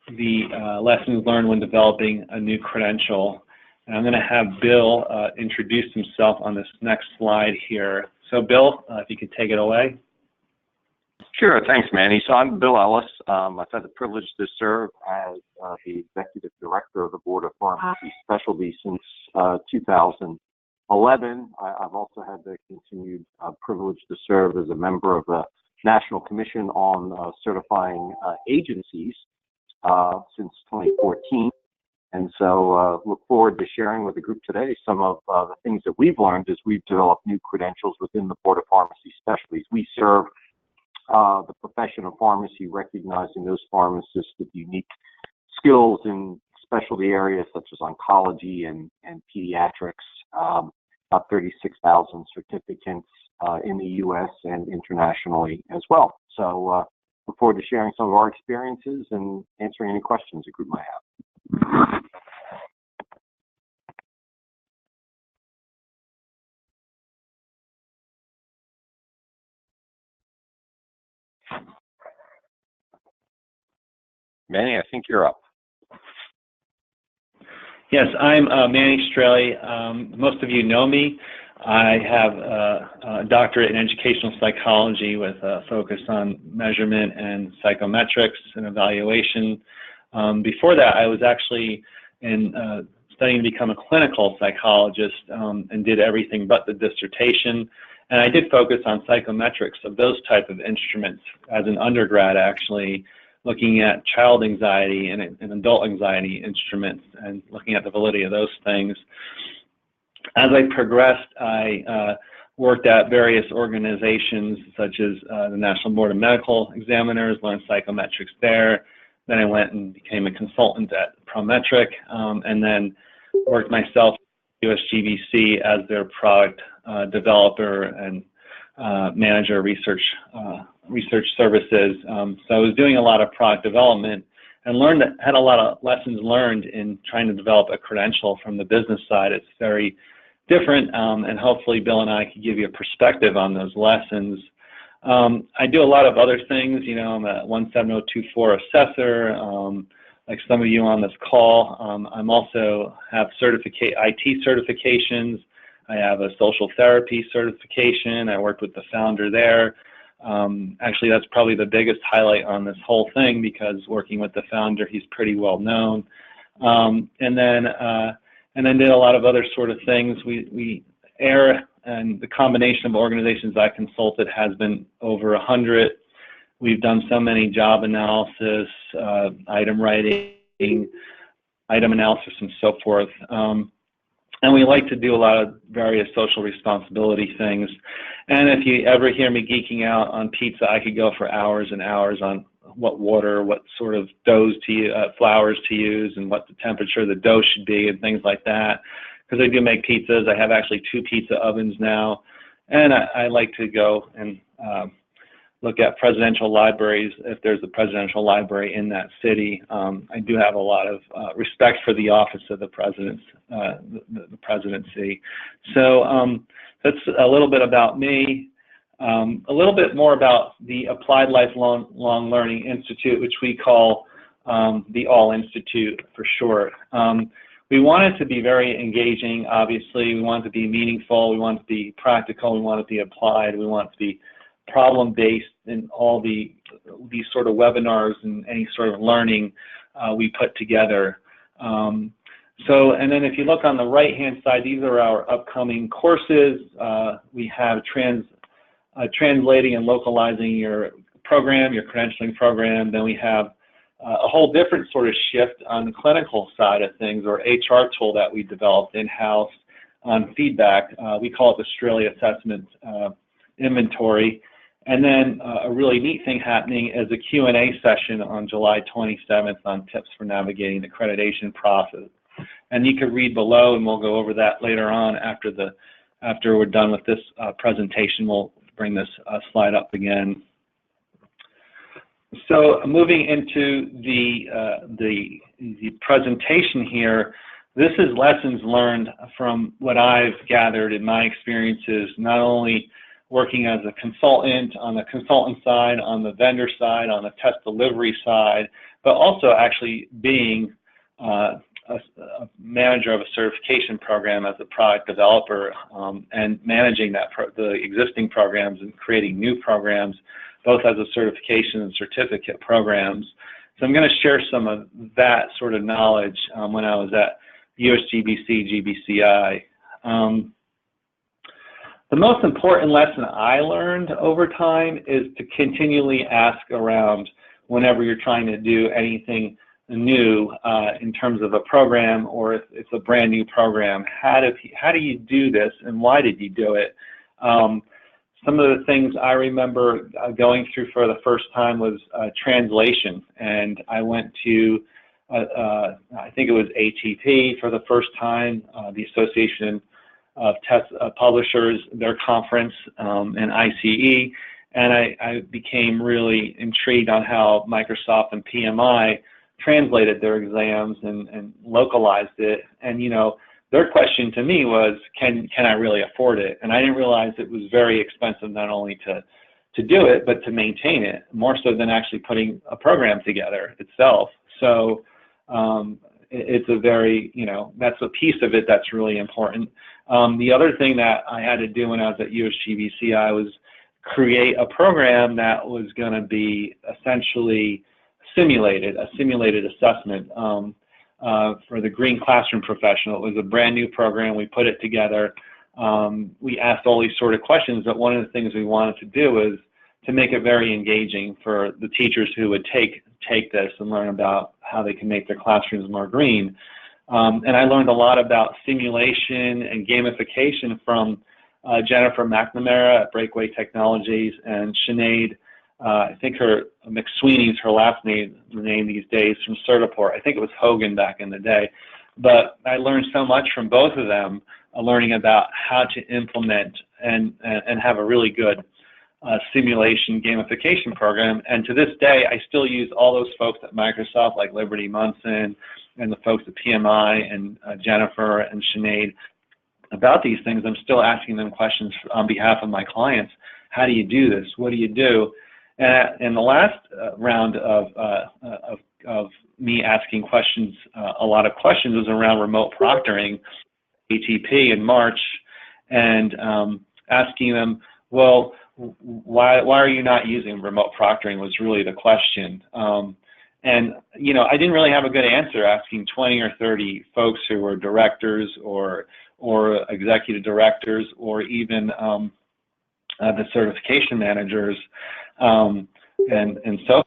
the lessons learned when developing a new credential. And I'm going to have Bill introduce himself on this next slide here. So Bill, if you could take it away. Sure, thanks, Manny. So I'm Bill Ellis. I've had the privilege to serve as the Executive Director of the Board of Pharmacy Specialty since 2011. I've also had the continued privilege to serve as a member of the National Commission on Certifying Agencies since 2014. And so look forward to sharing with the group today some of the things that we've learned as we've developed new credentials within the Board of Pharmacy Specialties. We serve the profession of pharmacy, recognizing those pharmacists with unique skills in specialty areas such as oncology and pediatrics, about 36,000 certificates in the U.S. and internationally as well. So look forward to sharing some of our experiences and answering any questions the group might have. Manny, I think you're up. Yes, I'm Manny Straehle. Most of you know me. I have a doctorate in educational psychology with a focus on measurement and psychometrics and evaluation. Before that, I was actually studying to become a clinical psychologist and did everything but the dissertation. And I did focus on psychometrics of those type of instruments as an undergrad, actually, looking at child anxiety and adult anxiety instruments and looking at the validity of those things. As I progressed, I worked at various organizations such as the National Board of Medical Examiners, learned psychometrics there. Then I went and became a consultant at Prometric, and then worked myself at USGBC as their product developer and manager of research services. So I was doing a lot of product development and had a lot of lessons learned in trying to develop a credential from the business side. It's very different, and hopefully Bill and I can give you a perspective on those lessons. I do a lot of other things. You know, I'm a 17024 assessor, like some of you on this call. I'm also have IT certifications. I have a social therapy certification. I worked with the founder there. Actually, that's probably the biggest highlight on this whole thing because working with the founder, he's pretty well known. And then did a lot of other sort of things. We AIR and the combination of organizations I consulted has been over 100. We've done so many job analysis, item writing, item analysis, and so forth. And we like to do a lot of various social responsibility things. And if you ever hear me geeking out on pizza, I could go for hours and hours on what water, what sort of doughs flours to use, and what the temperature of the dough should be, and things like that. Because I do make pizzas. I have actually 2 pizza ovens now. And I like to go and look at presidential libraries if there's a presidential library in that city. I do have a lot of respect for the office of the the presidency. So that's a little bit about me. A little bit more about the Applied Lifelong Learning Institute, which we call the All Institute for short. We want it to be very engaging, obviously. We want it to be meaningful. We want it to be practical. We want it to be applied. We want it to be problem-based in all these sort of webinars and any sort of learning we put together. And then if you look on the right-hand side, these are our upcoming courses. We have translating and localizing your program, your credentialing program. Then we have a whole different sort of shift on the clinical side of things, or HR tool that we developed in-house on feedback. We call it the Straehle Assessment Inventory. And then a really neat thing happening is a Q&A session on July 27th on tips for navigating the accreditation process. And you can read below, and we'll go over that later on after we're done with this presentation. We'll bring this slide up again. So moving into the presentation here, this is lessons learned from what I've gathered in my experiences, not only working as a consultant, on the consultant side, on the vendor side, on the test delivery side, but also actually being a manager of a certification program as a product developer, and managing the existing programs and creating new programs, both as a certification and certificate programs. So I'm going to share some of that sort of knowledge when I was at USGBC, GBCI. The most important lesson I learned over time is to continually ask around whenever you're trying to do anything new in terms of a program, or if it's a brand new program. How do you do this, and why did you do it? Some of the things I remember going through for the first time was translation, and I went to I think it was ATP for the first time, the Association of Test Publishers, their conference, and ICE, and I became really intrigued on how Microsoft and PMI translated their exams and localized it. And their question to me was, can I really afford it? And I didn't realize it was very expensive, not only to do it, but to maintain it, more so than actually putting a program together itself. So it's a very, that's a piece of it that's really important. The other thing that I had to do when I was at USGBCI was create a program that was going to be essentially a simulated assessment for the Green Classroom Professional. It was a brand new program. We put it together. We asked all these sort of questions, but one of the things we wanted to do was to make it very engaging for the teachers who would take this and learn about how they can make their classrooms more green. And I learned a lot about simulation and gamification from Jennifer McNamara at Breakaway Technologies, and Sinead, I think McSweeney's her last name these days, from Certiport. I think it was Hogan back in the day. But I learned so much from both of them, learning about how to implement and have a really good simulation gamification program. And to this day, I still use all those folks at Microsoft, like Liberty Munson and the folks at PMI and Jennifer and Sinead, about these things. I'm still asking them questions on behalf of my clients. How do you do this? What do you do? And in the last round of me asking questions, a lot of questions, was around remote proctoring, ATP in March, and asking them, well, why are you not using remote proctoring, was really the question. And I didn't really have a good answer, asking 20 or 30 folks who were directors or executive directors, or even the certification managers, and so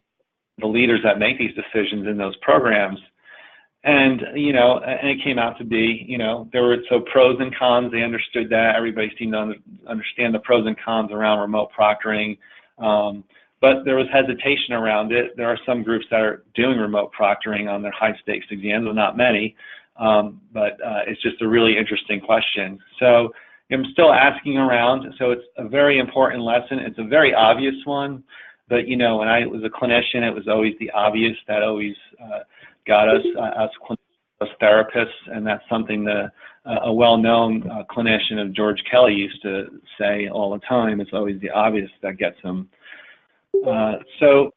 the leaders that make these decisions in those programs. And and it came out to be, there were pros and cons. They understood that. Everybody seemed to understand the pros and cons around remote proctoring. But there was hesitation around it. There are some groups that are doing remote proctoring on their high-stakes exams, but not many. But it's just a really interesting question. So I'm still asking around. So it's a very important lesson. It's a very obvious one. But, when I was a clinician, it was always the obvious that always got us as therapists. And that's something that a well-known clinician of George Kelly used to say all the time. It's always the obvious that gets them. So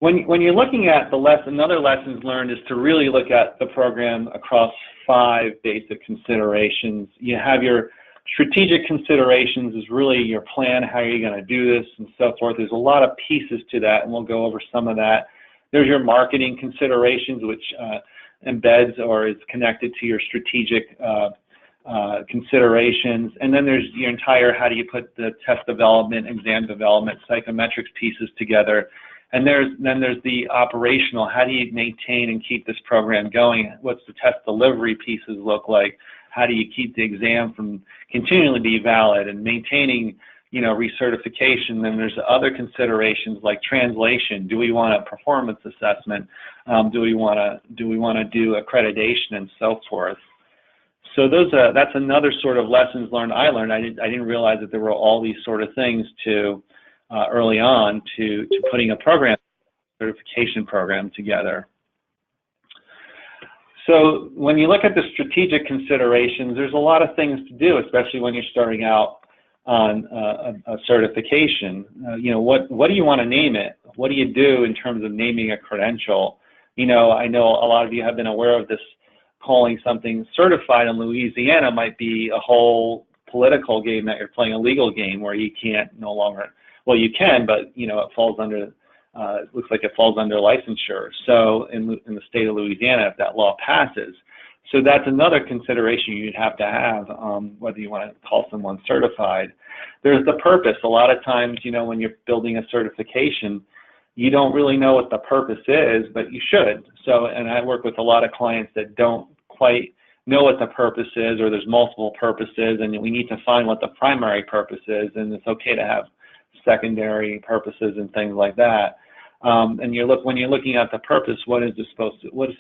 when you're looking at the lesson, another lessons learned is to really look at the program across 5 basic considerations. You have your strategic considerations, is really your plan, how are you going to do this, and so forth. There's a lot of pieces to that, and we'll go over some of that. There's your marketing considerations, which embeds or is connected to your strategic considerations. And then there's your entire, how do you put the test development, exam development, psychometrics pieces together. And then there's the operational, how do you maintain and keep this program going? What's the test delivery pieces look like? How do you keep the exam from continually be valid and maintaining, recertification? Then there's other considerations like translation. Do we want a performance assessment? Do we want to do accreditation, and so forth? So that's another sort of lessons learned I learned. I didn't realize that there were all these sort of things to early on to putting a certification program together. So when you look at the strategic considerations, there's a lot of things to do, especially when you're starting out a certification. What do you want to name it? What do you do in terms of naming a credential? I know a lot of you have been aware of this. Calling something certified in Louisiana might be a whole political game that you're playing, a legal game where you can't no longer, well, you can, but it falls under, it looks like it falls under licensure. So in the state of Louisiana, if that law passes, so that's another consideration you'd have to have, whether you want to call someone certified. There's the purpose. A lot of times, when you're building a certification, you don't really know what the purpose is, but you should. So, and I work with a lot of clients that don't quite know what the purpose is, or there's multiple purposes, and we need to find what the primary purpose is, and it's okay to have secondary purposes and things like that. And when you're looking at the purpose, what is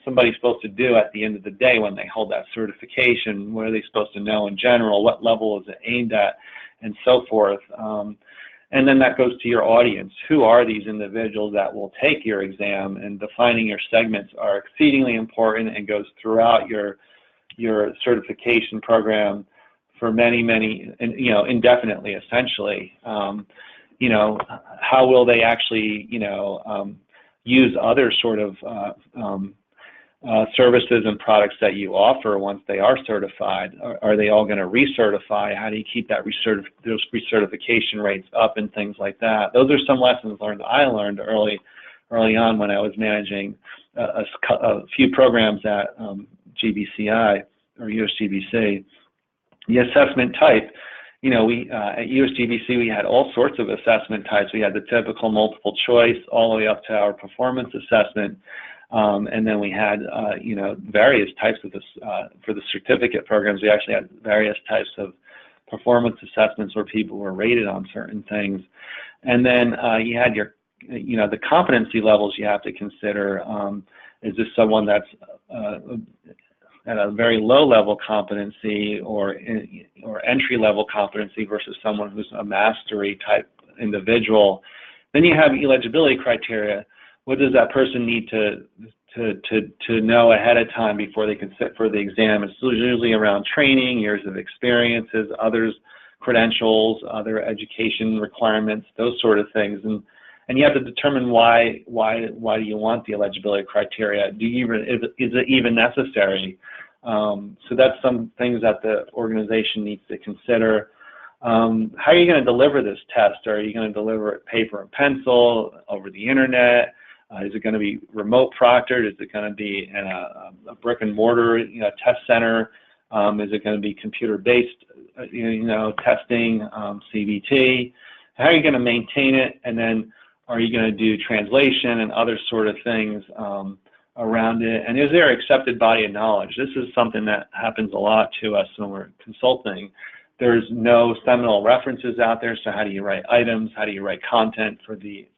somebody supposed to do at the end of the day when they hold that certification? What are they supposed to know in general? What level is it aimed at, and so forth? And then that goes to your audience. Who are these individuals that will take your exam? And defining your segments are exceedingly important and goes throughout your certification program for many, indefinitely, essentially. How will they actually, use other sort of services and products that you offer once they are certified? Are they all going to recertify? How do you keep those recertification rates up and things like that? Those are some lessons I learned early on when I was managing a few programs at GBCI or USGBC. The assessment type, we at USGBC we had all sorts of assessment types. We had the typical multiple choice all the way up to our performance assessment. And then we had, various types of this, for the certificate programs, we actually had various types of performance assessments where people were rated on certain things. And then you had the competency levels you have to consider. Is this someone that's at a very low level competency or entry level competency versus someone who's a mastery type individual? Then you have eligibility criteria. What does that person need to know ahead of time before they can sit for the exam? It's usually around training, years of experiences, others, credentials, other education requirements, those sort of things. And you have to determine why do you want the eligibility criteria? Is it even necessary? So that's some things that the organization needs to consider. How are you going to deliver this test? Are you going to deliver it paper and pencil, over the internet? Is it going to be remote proctored? Is it going to be in a brick and mortar test center? Is it going to be computer-based testing, CBT? How are you going to maintain it? And then are you going to do translation and other sort of things around it? And is there an accepted body of knowledge? This is something that happens a lot to us when we're consulting. There's no seminal references out there, so how do you write items? How do you write content for the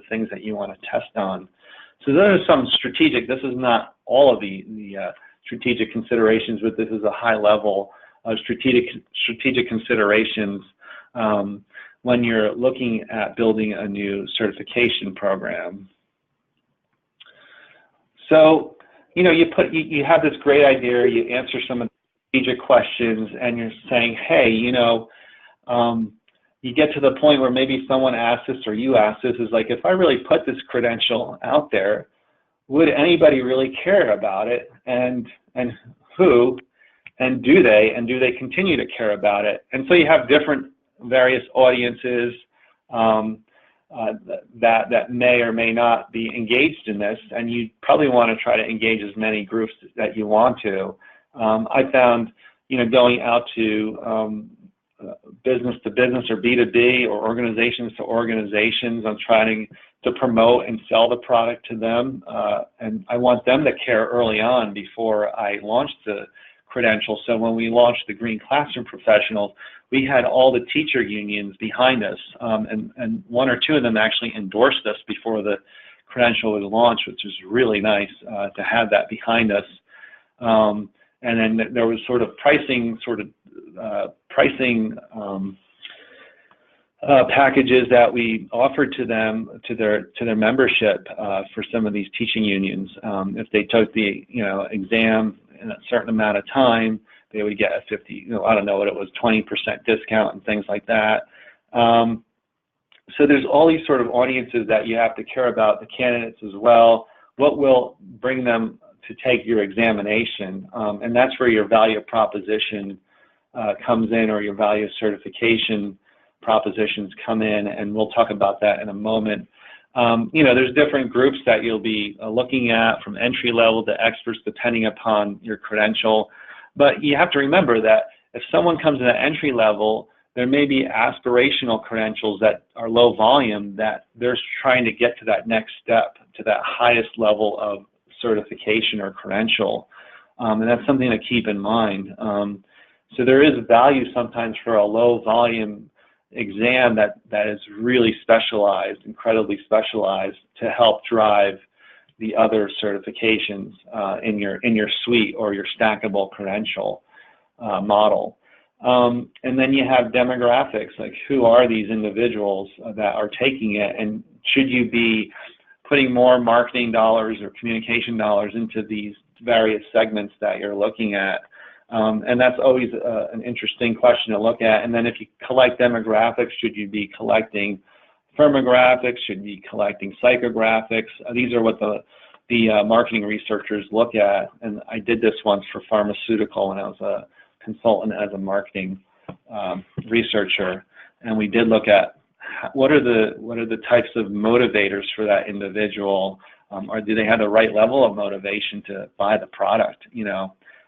things that you want to test on? So those are some strategic, this is not all of the strategic considerations, but this is a high level of strategic considerations when you're looking at building a new certification program. So, you have this great idea, you answer some of strategic questions, and you're saying, hey, you get to the point where maybe someone asks this or you ask this, is like, if I really put this credential out there, would anybody really care about it? And who? And do they continue to care about it? And so you have different various audiences that may or may not be engaged in this, and you probably want to try to engage as many groups that you want to. I found, going out to business to business or B2B or organizations to organizations, I'm trying to promote and sell the product to them, and I want them to care early on before I launch the credential. So when we launched the Green Classroom Professionals, we had all the teacher unions behind us, and one or two of them actually endorsed us before the credential was launched, which was really nice to have that behind us. And then there was sort of pricing packages that we offered to them, to their membership for some of these teaching unions. If they took the exam in a certain amount of time, they would get a 50, I don't know what it was, 20% discount and things like that. So there's all these sort of audiences that you have to care about, the candidates as well. What will bring them to take your examination? And that's where your value proposition comes in, or your value certification propositions come in, and we'll talk about that in a moment. There's different groups that you'll be looking at, from entry level to experts, depending upon your credential. But you have to remember that if someone comes in at entry level, there may be aspirational credentials that are low volume that they're trying to get to that next step, to that highest level of certification or credential. And that's something to keep in mind. So there is value sometimes for a low volume exam that is really specialized, incredibly specialized, to help drive the other certifications in your suite or your stackable credential model. And then you have demographics, like who are these individuals that are taking it, and should you be putting more marketing dollars or communication dollars into these various segments that you're looking at? And that's always an interesting question to look at. And then if you collect demographics, should you be collecting firmographics? Should you be collecting psychographics? These are what the marketing researchers look at. And I did this once for pharmaceutical when I was a consultant as a marketing researcher. And we did look at what are the types of motivators for that individual, or do they have the right level of motivation to buy the product,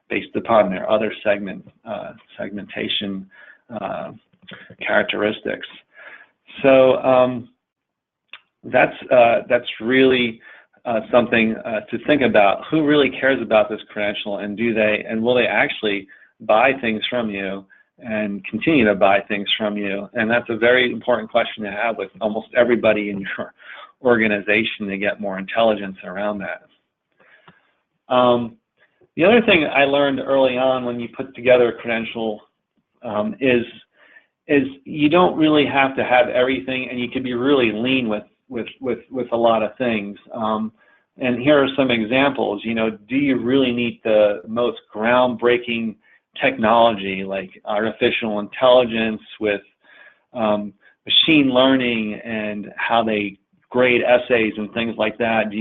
based upon their other segmentation characteristics. So that's really something to think about. Who really cares about this credential, and will they actually buy things from you and continue to buy things from you? And that's a very important question to have with almost everybody in your organization to get more intelligence around that. The other thing I learned early on when you put together a credential is you don't really have to have everything, and you can be really lean with a lot of things. And here are some examples. Do you really need the most groundbreaking technology like artificial intelligence with machine learning and how they grade essays and things like that?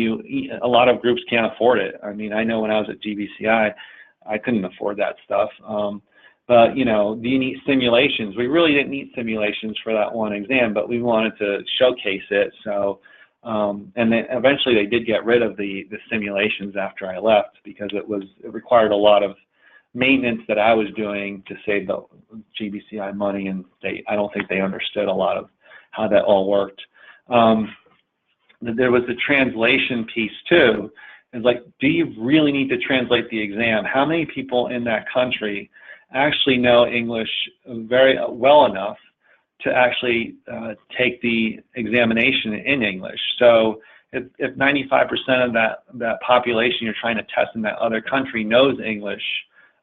A lot of groups can't afford it. I mean, I know when I was at GBCI, I couldn't afford that stuff. But, do you need simulations? We really didn't need simulations for that one exam, but we wanted to showcase it. So, and then eventually they did get rid of the simulations after I left, because it required a lot of maintenance that I was doing to save the GBCI money, and I don't think they understood a lot of how that all worked. There was the translation piece too. It's like, do you really need to translate the exam? How many people in that country actually know English very well enough to actually take the examination in English? So if 95% of that population you're trying to test in that other country knows English,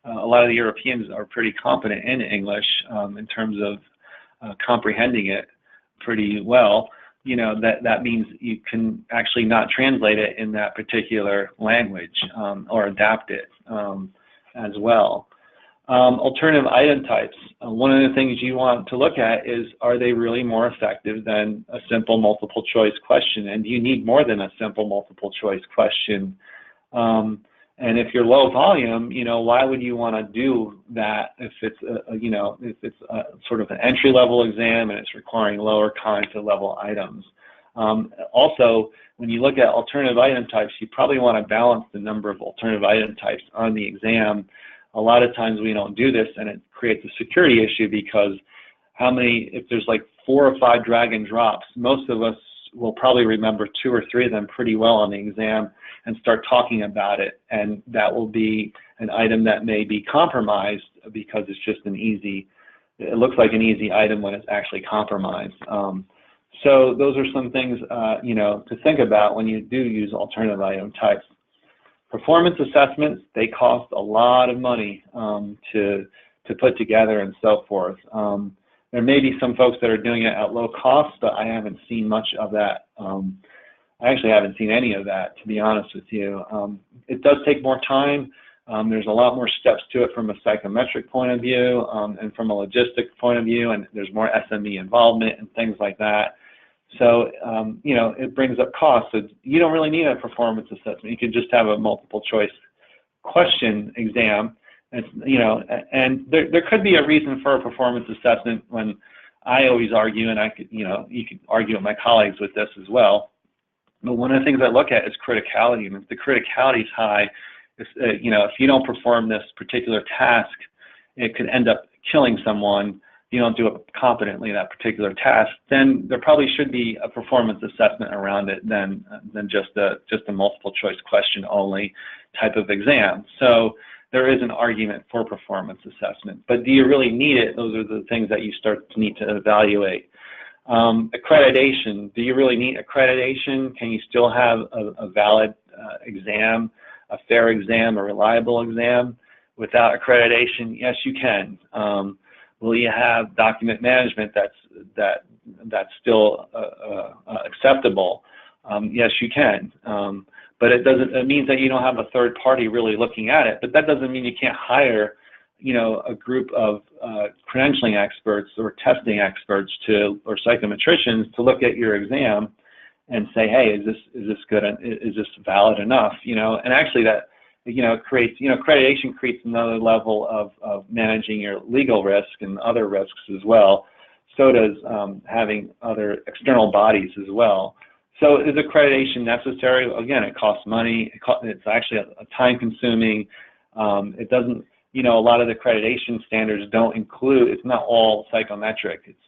a lot of the Europeans are pretty competent in English in terms of comprehending it pretty well. That means you can actually not translate it in that particular language or adapt it as well. Alternative item types. One of the things you want to look at is, are they really more effective than a simple multiple choice question? And do you need more than a simple multiple choice question? And if you're low volume, why would you want to do that if it's sort of an entry level exam and it's requiring lower cognitive level items? Also, when you look at alternative item types, you probably want to balance the number of alternative item types on the exam. A lot of times we don't do this, and it creates a security issue, because if there's like 4 or 5 drag and drops, most of us will probably remember 2 or 3 of them pretty well on the exam and start talking about it, and that will be an item that may be compromised because it's just it looks like an easy item when it's actually compromised. So those are some things to think about when you do use alternative item types. Performance assessments, they cost a lot of money to put together and so forth. There may be some folks that are doing it at low cost, but I haven't seen much of that. I actually haven't seen any of that, to be honest with you. It does take more time. There's a lot more steps to it from a psychometric point of view and from a logistic point of view, and there's more SME involvement and things like that. So, it brings up costs. So you don't really need a performance assessment. You can just have a multiple choice question exam. And there could be a reason for a performance assessment when I always argue, and you could argue with my colleagues with this as well. But one of the things I look at is criticality. And if the criticality is high, if you don't perform this particular task, it could end up killing someone. If you don't do it competently, that particular task, then there probably should be a performance assessment around it than just a multiple choice question only type of exam. So there is an argument for performance assessment, but do you really need it? Those are the things that you start to need to evaluate. Accreditation, do you really need accreditation? Can you still have a valid exam, a fair exam, a reliable exam without accreditation? Yes, you can. Will you have document management that's still acceptable? Yes, you can. But it means that you don't have a third party really looking at it. But that doesn't mean you can't hire, a group of credentialing experts or testing experts or psychometricians to look at your exam and say, hey, is this good? Is this valid enough? And actually that, creates, accreditation creates another level of managing your legal risk and other risks as well. So does having other external bodies as well. So is accreditation necessary? Again, it costs money. It's actually a time-consuming. It doesn't, a lot of the accreditation standards don't include. It's not all psychometric. It's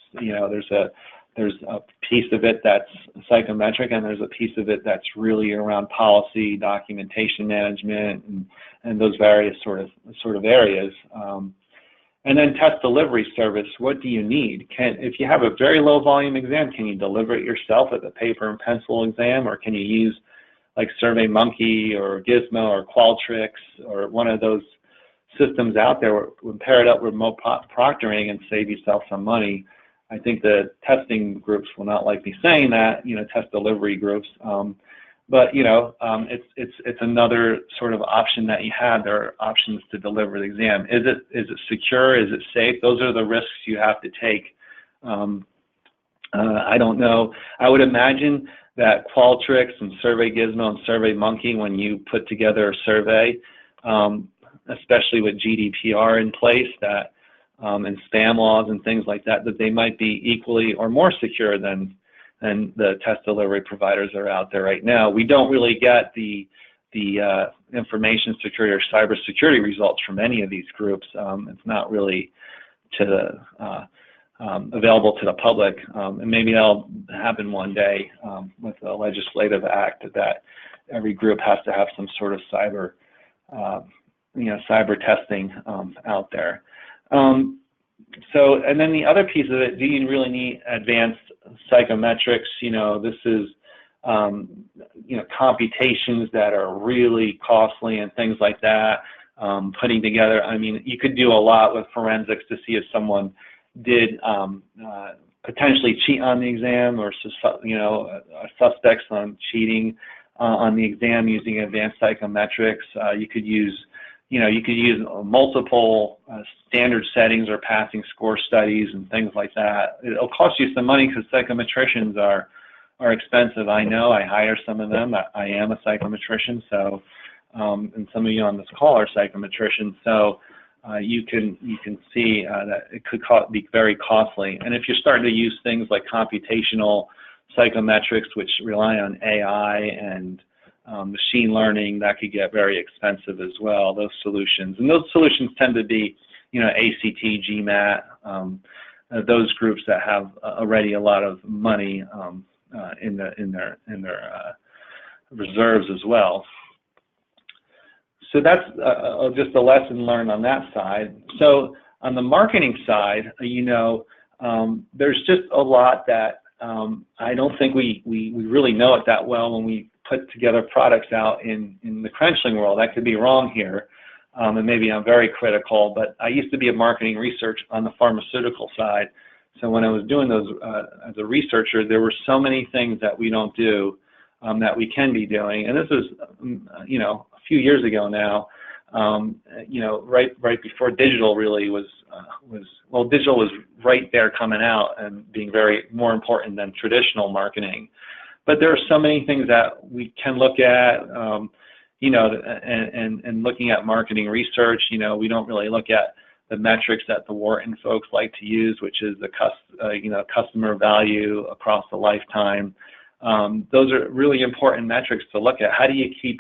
there's a piece of it that's psychometric, and there's a piece of it that's really around policy, documentation management, and those various sort of areas. And then test delivery service, what do you need? If you have a very low volume exam, can you deliver it yourself as a paper and pencil exam, or can you use like SurveyMonkey or Gizmo or Qualtrics or one of those systems out there and pair it up with remote proctoring and save yourself some money? I think the testing groups will not like me saying that, test delivery groups. But it's another sort of option that you have. There are options to deliver the exam. Is it secure? Is it safe? Those are the risks you have to take. I don't know. I would imagine that Qualtrics and SurveyGizmo and SurveyMonkey, when you put together a survey, especially with GDPR in place, that and spam laws and things like that, that they might be equally or more secure than the test delivery providers are out there right now. We don't really get the information security or cybersecurity results from any of these groups. It's not really available to the public, and maybe that'll happen one day with a legislative act that every group has to have some sort of cyber testing out there. And then the other piece of it, do you really need advanced psychometrics? This is, computations that are really costly and things like that. Putting together, you could do a lot with forensics to see if someone did potentially cheat on the exam, or suspects on cheating on the exam using advanced psychometrics. You could use multiple standard settings or passing score studies and things like that. It'll cost you some money because psychometricians are expensive. I know. I hire some of them. I am a psychometrician, so and some of you on this call are psychometricians. So you can see that it could be very costly. And if you're starting to use things like computational psychometrics, which rely on AI and machine learning, that could get very expensive as well, those solutions. And those solutions tend to be, ACT, GMAT, those groups that have already a lot of money in their reserves as well. So that's just a lesson learned on that side. So on the marketing side, there's just a lot that I don't think we really know it that well when we put together products out in the credentialing world. I could be wrong here, and maybe I'm very critical, but I used to be a marketing research on the pharmaceutical side. So when I was doing those as a researcher, there were so many things that we don't do that we can be doing. And this is, a few years ago now. You know, right before digital really was well, digital was right there coming out and being more important than traditional marketing. But there are so many things that we can look at, you know, and looking at marketing research. You know, we don't really look at the metrics that the Wharton folks like to use, which is the you know, customer value across the lifetime. Those are really important metrics to look at. How do you keep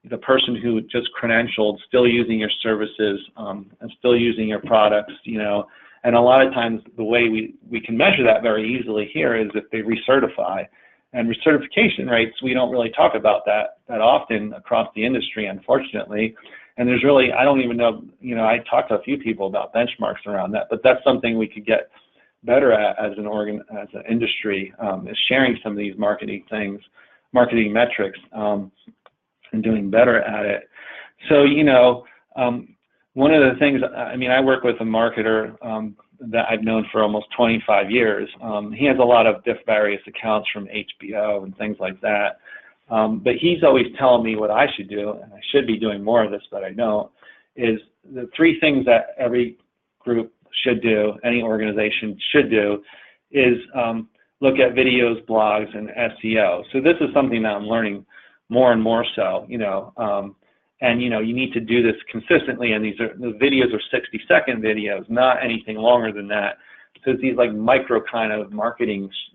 the person who just credentialed still using your services and still using your products, you know? And a lot of times the way we can measure that very easily here is if they recertify. And recertification rates, we don't really talk about that often across the industry, unfortunately. And there's really, I don't even know, you know, I talked to a few people about benchmarks around that, but that's something we could get better at as an industry, is sharing some of these marketing metrics, and doing better at it. So, you know, one of the things, I mean, I work with a marketer that I've known for almost 25 years. He has a lot of various accounts from HBO and things like that. But he's always telling me what I should do, and I should be doing more of this, but I don't, is the 3 things that every group should do, any organization should do, is look at videos, blogs, and SEO. So this is something that I'm learning more and more so, you know, and, you know, you need to do this consistently, and the videos are 60-second videos, not anything longer than that. So it's these like micro kind of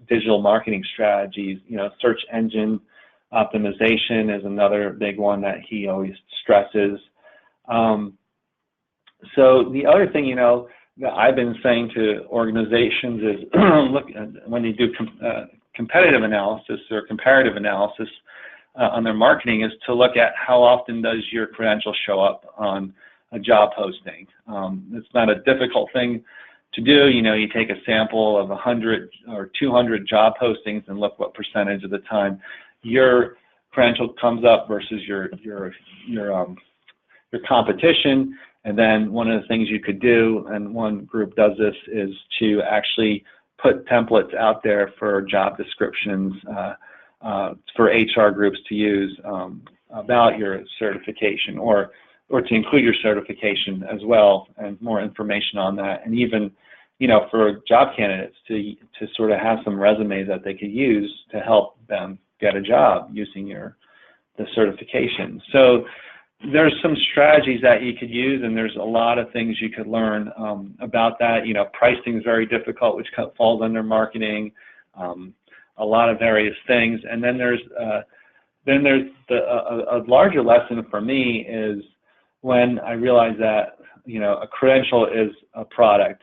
digital marketing strategies, you know, search engine optimization is another big one that he always stresses. So the other thing, you know, that I've been saying to organizations is look, when you do competitive analysis or comparative analysis on their marketing, is to look at how often does your credential show up on a job posting. It's not a difficult thing to do. You know, you take a sample of 100 or 200 job postings and look what percentage of the time your credential comes up versus your competition. And then one of the things you could do, and one group does this, is to actually put templates out there for job descriptions for HR groups to use about your certification, or to include your certification as well, and more information on that. And even, you know, for job candidates to sort of have some resumes that they could use to help them get a job using the certification. So there's some strategies that you could use, and there's a lot of things you could learn about that. You know, pricing is very difficult, which falls under marketing. A lot of various things. And then there's a larger lesson for me is when I realized that, you know, a credential is a product.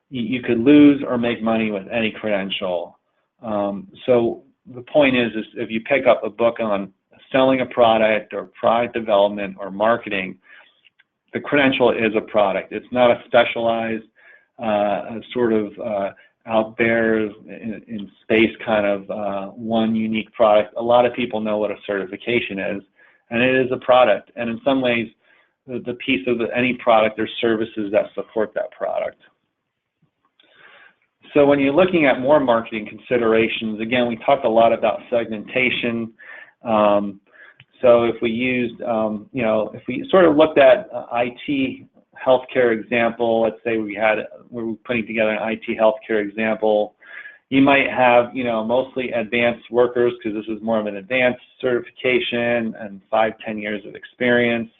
You could lose or make money with any credential. So the point is if you pick up a book on selling a product or product development or marketing, the credential is a product. It's not a specialized sort of out there in space kind of one unique product. A lot of people know what a certification is, and it is a product. And in some ways, the piece of any product, there's services that support that product. So when you're looking at more marketing considerations, again, we talked a lot about segmentation. So if we used, you know, if we sort of looked at IT healthcare example, let's say we're putting together an IT healthcare example, you might have, you know, mostly advanced workers, because this is more of an advanced certification, and 5-10 years of experience.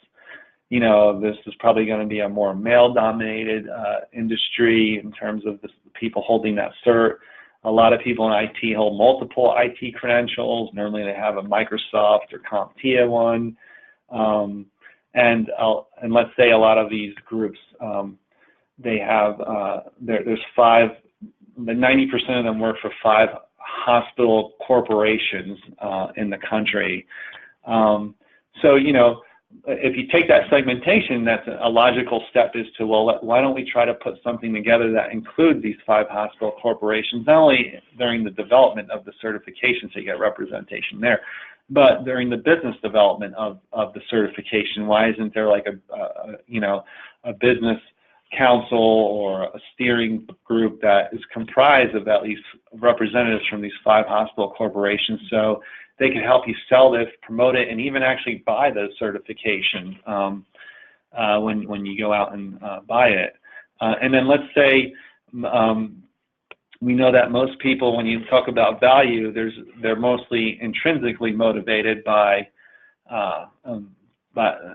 You know, this is probably going to be a more male-dominated industry in terms of the people holding that cert. A lot of people in IT hold multiple IT credentials. Normally they have a Microsoft or CompTIA one. And let's say a lot of these groups, they have, there's 5, 90% of them work for 5 hospital corporations in the country. So, you know, if you take that segmentation, that's a logical step is to, well, why don't we try to put something together that includes these 5 hospital corporations, not only during the development of the certification, so you get representation there, but during the business development of the certification. Why isn't there like a business council or a steering group that is comprised of at least representatives from these 5 hospital corporations, so they can help you sell this, promote it, and even actually buy the certification when you go out and buy it. And then let's say we know that most people, when you talk about value, they're mostly intrinsically motivated by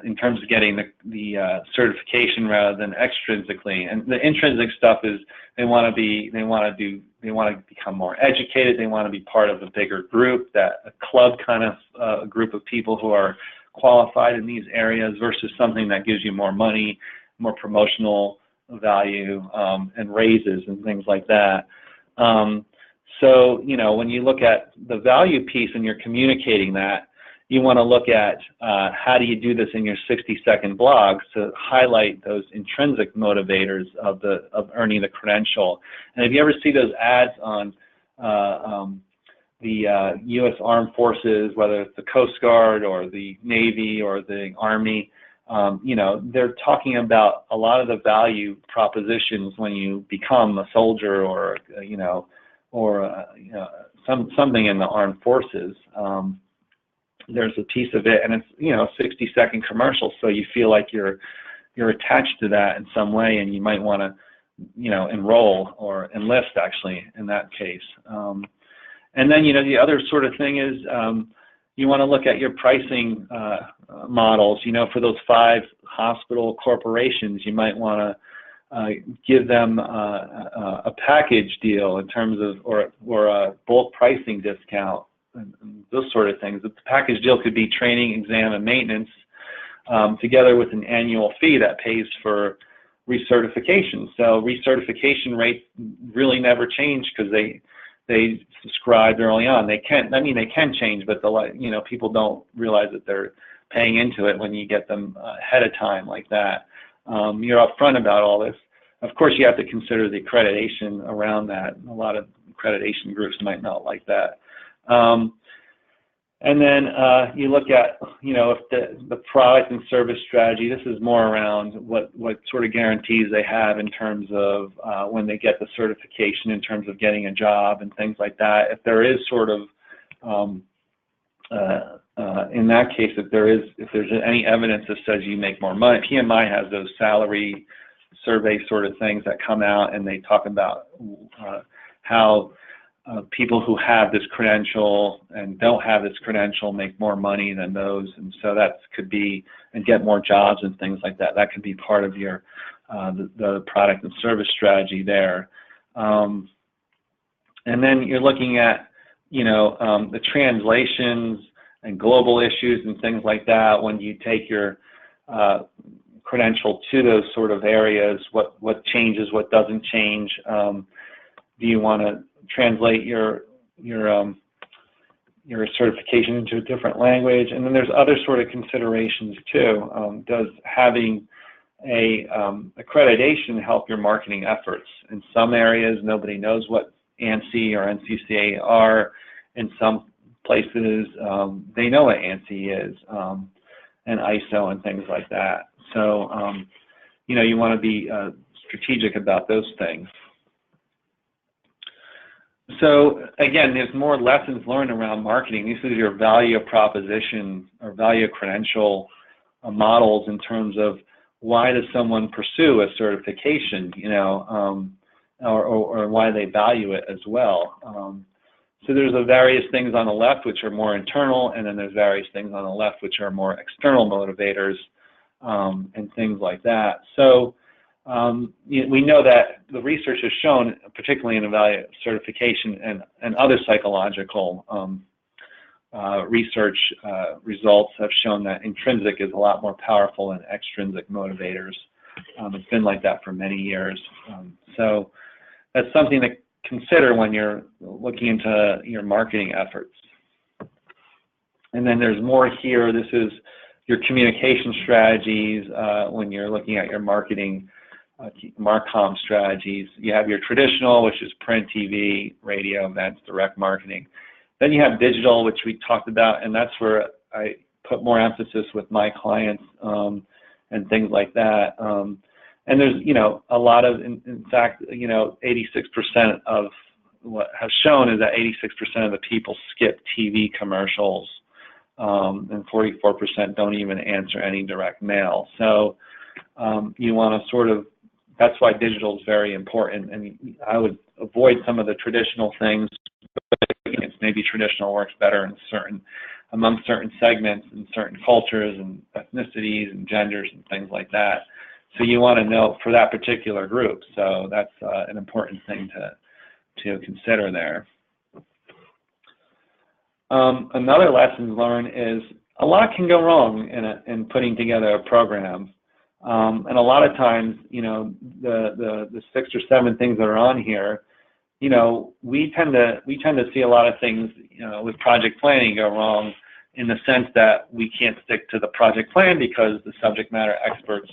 in terms of getting the certification rather than extrinsically. And the intrinsic stuff is they want to become more educated. They want to be part of a bigger group, a club kind of group of people who are qualified in these areas, versus something that gives you more money, more promotional value, and raises and things like that. So, when you look at the value piece and you're communicating that, you want to look at how do you do this in your 60-second blogs to highlight those intrinsic motivators of earning the credential. And if you ever see those ads on the U.S. Armed Forces, whether it's the Coast Guard or the Navy or the Army, they're talking about a lot of the value propositions when you become a soldier or something in the armed forces. There's a piece of it, and it's 60-second commercial, so you feel like you're attached to that in some way, and you might want to enroll or enlist actually in that case. And then the other sort of thing is you want to look at your pricing models. For those 5 hospital corporations, you might want to give them a package deal in terms of or a bulk pricing discount. And those sort of things. The package deal could be training, exam, and maintenance, together with an annual fee that pays for recertification. So recertification rates really never change because they subscribed early on. They can change, but people don't realize that they're paying into it when you get them ahead of time like that. You're upfront about all this. Of course, you have to consider the accreditation around that. A lot of accreditation groups might not like that. And then you look at, if the product and service strategy. This is more around what sort of guarantees they have in terms of when they get the certification, in terms of getting a job and things like that. If there is sort of, in that case, if there's any evidence that says you make more money, PMI has those salary survey sort of things that come out, and they talk about how people who have this credential and don't have this credential make more money than those, and so that could be, and get more jobs and things like that. That could be part of your the product and service strategy there. And then you're looking at the translations and global issues and things like that. When you take your credential to those sort of areas, what changes, what doesn't change? Do you want to translate your certification into a different language? And then there's other sort of considerations too. Does having a accreditation help your marketing efforts? In some areas, nobody knows what ANSI or NCCA are. In some places, they know what ANSI is, and ISO and things like that. So, you want to be strategic about those things. So again, there's more lessons learned around marketing. This is your value proposition or value credential models in terms of why does someone pursue a certification, or why they value it as well. So there's the various things on the left which are more internal, and then there's various things on the left which are more external motivators, and things like that. So we know that the research has shown, particularly in value certification and other psychological research results have shown that intrinsic is a lot more powerful than extrinsic motivators. It's been like that for many years. So that's something to consider when you're looking into your marketing efforts. And then there's more here. This is your communication strategies when you're looking at your marketing Marcom strategies. You have your traditional, which is print, TV, radio, events, direct marketing. Then you have digital, which we talked about, and that's where I put more emphasis with my clients and things like that. And there's, a lot of, in fact, 86% of what has shown is that 86% of the people skip TV commercials, and 44% don't even answer any direct mail. So you want to sort of, that's why digital is very important. And I would avoid some of the traditional things. Maybe traditional works better among certain segments and certain cultures and ethnicities and genders and things like that. So you want to know for that particular group. So that's an important thing to consider there. Another lesson learned is a lot can go wrong in putting together a program. And a lot of times, the 6 or 7 things that are on here, we tend to see a lot of things, with project planning go wrong, in the sense that we can't stick to the project plan because the subject matter experts,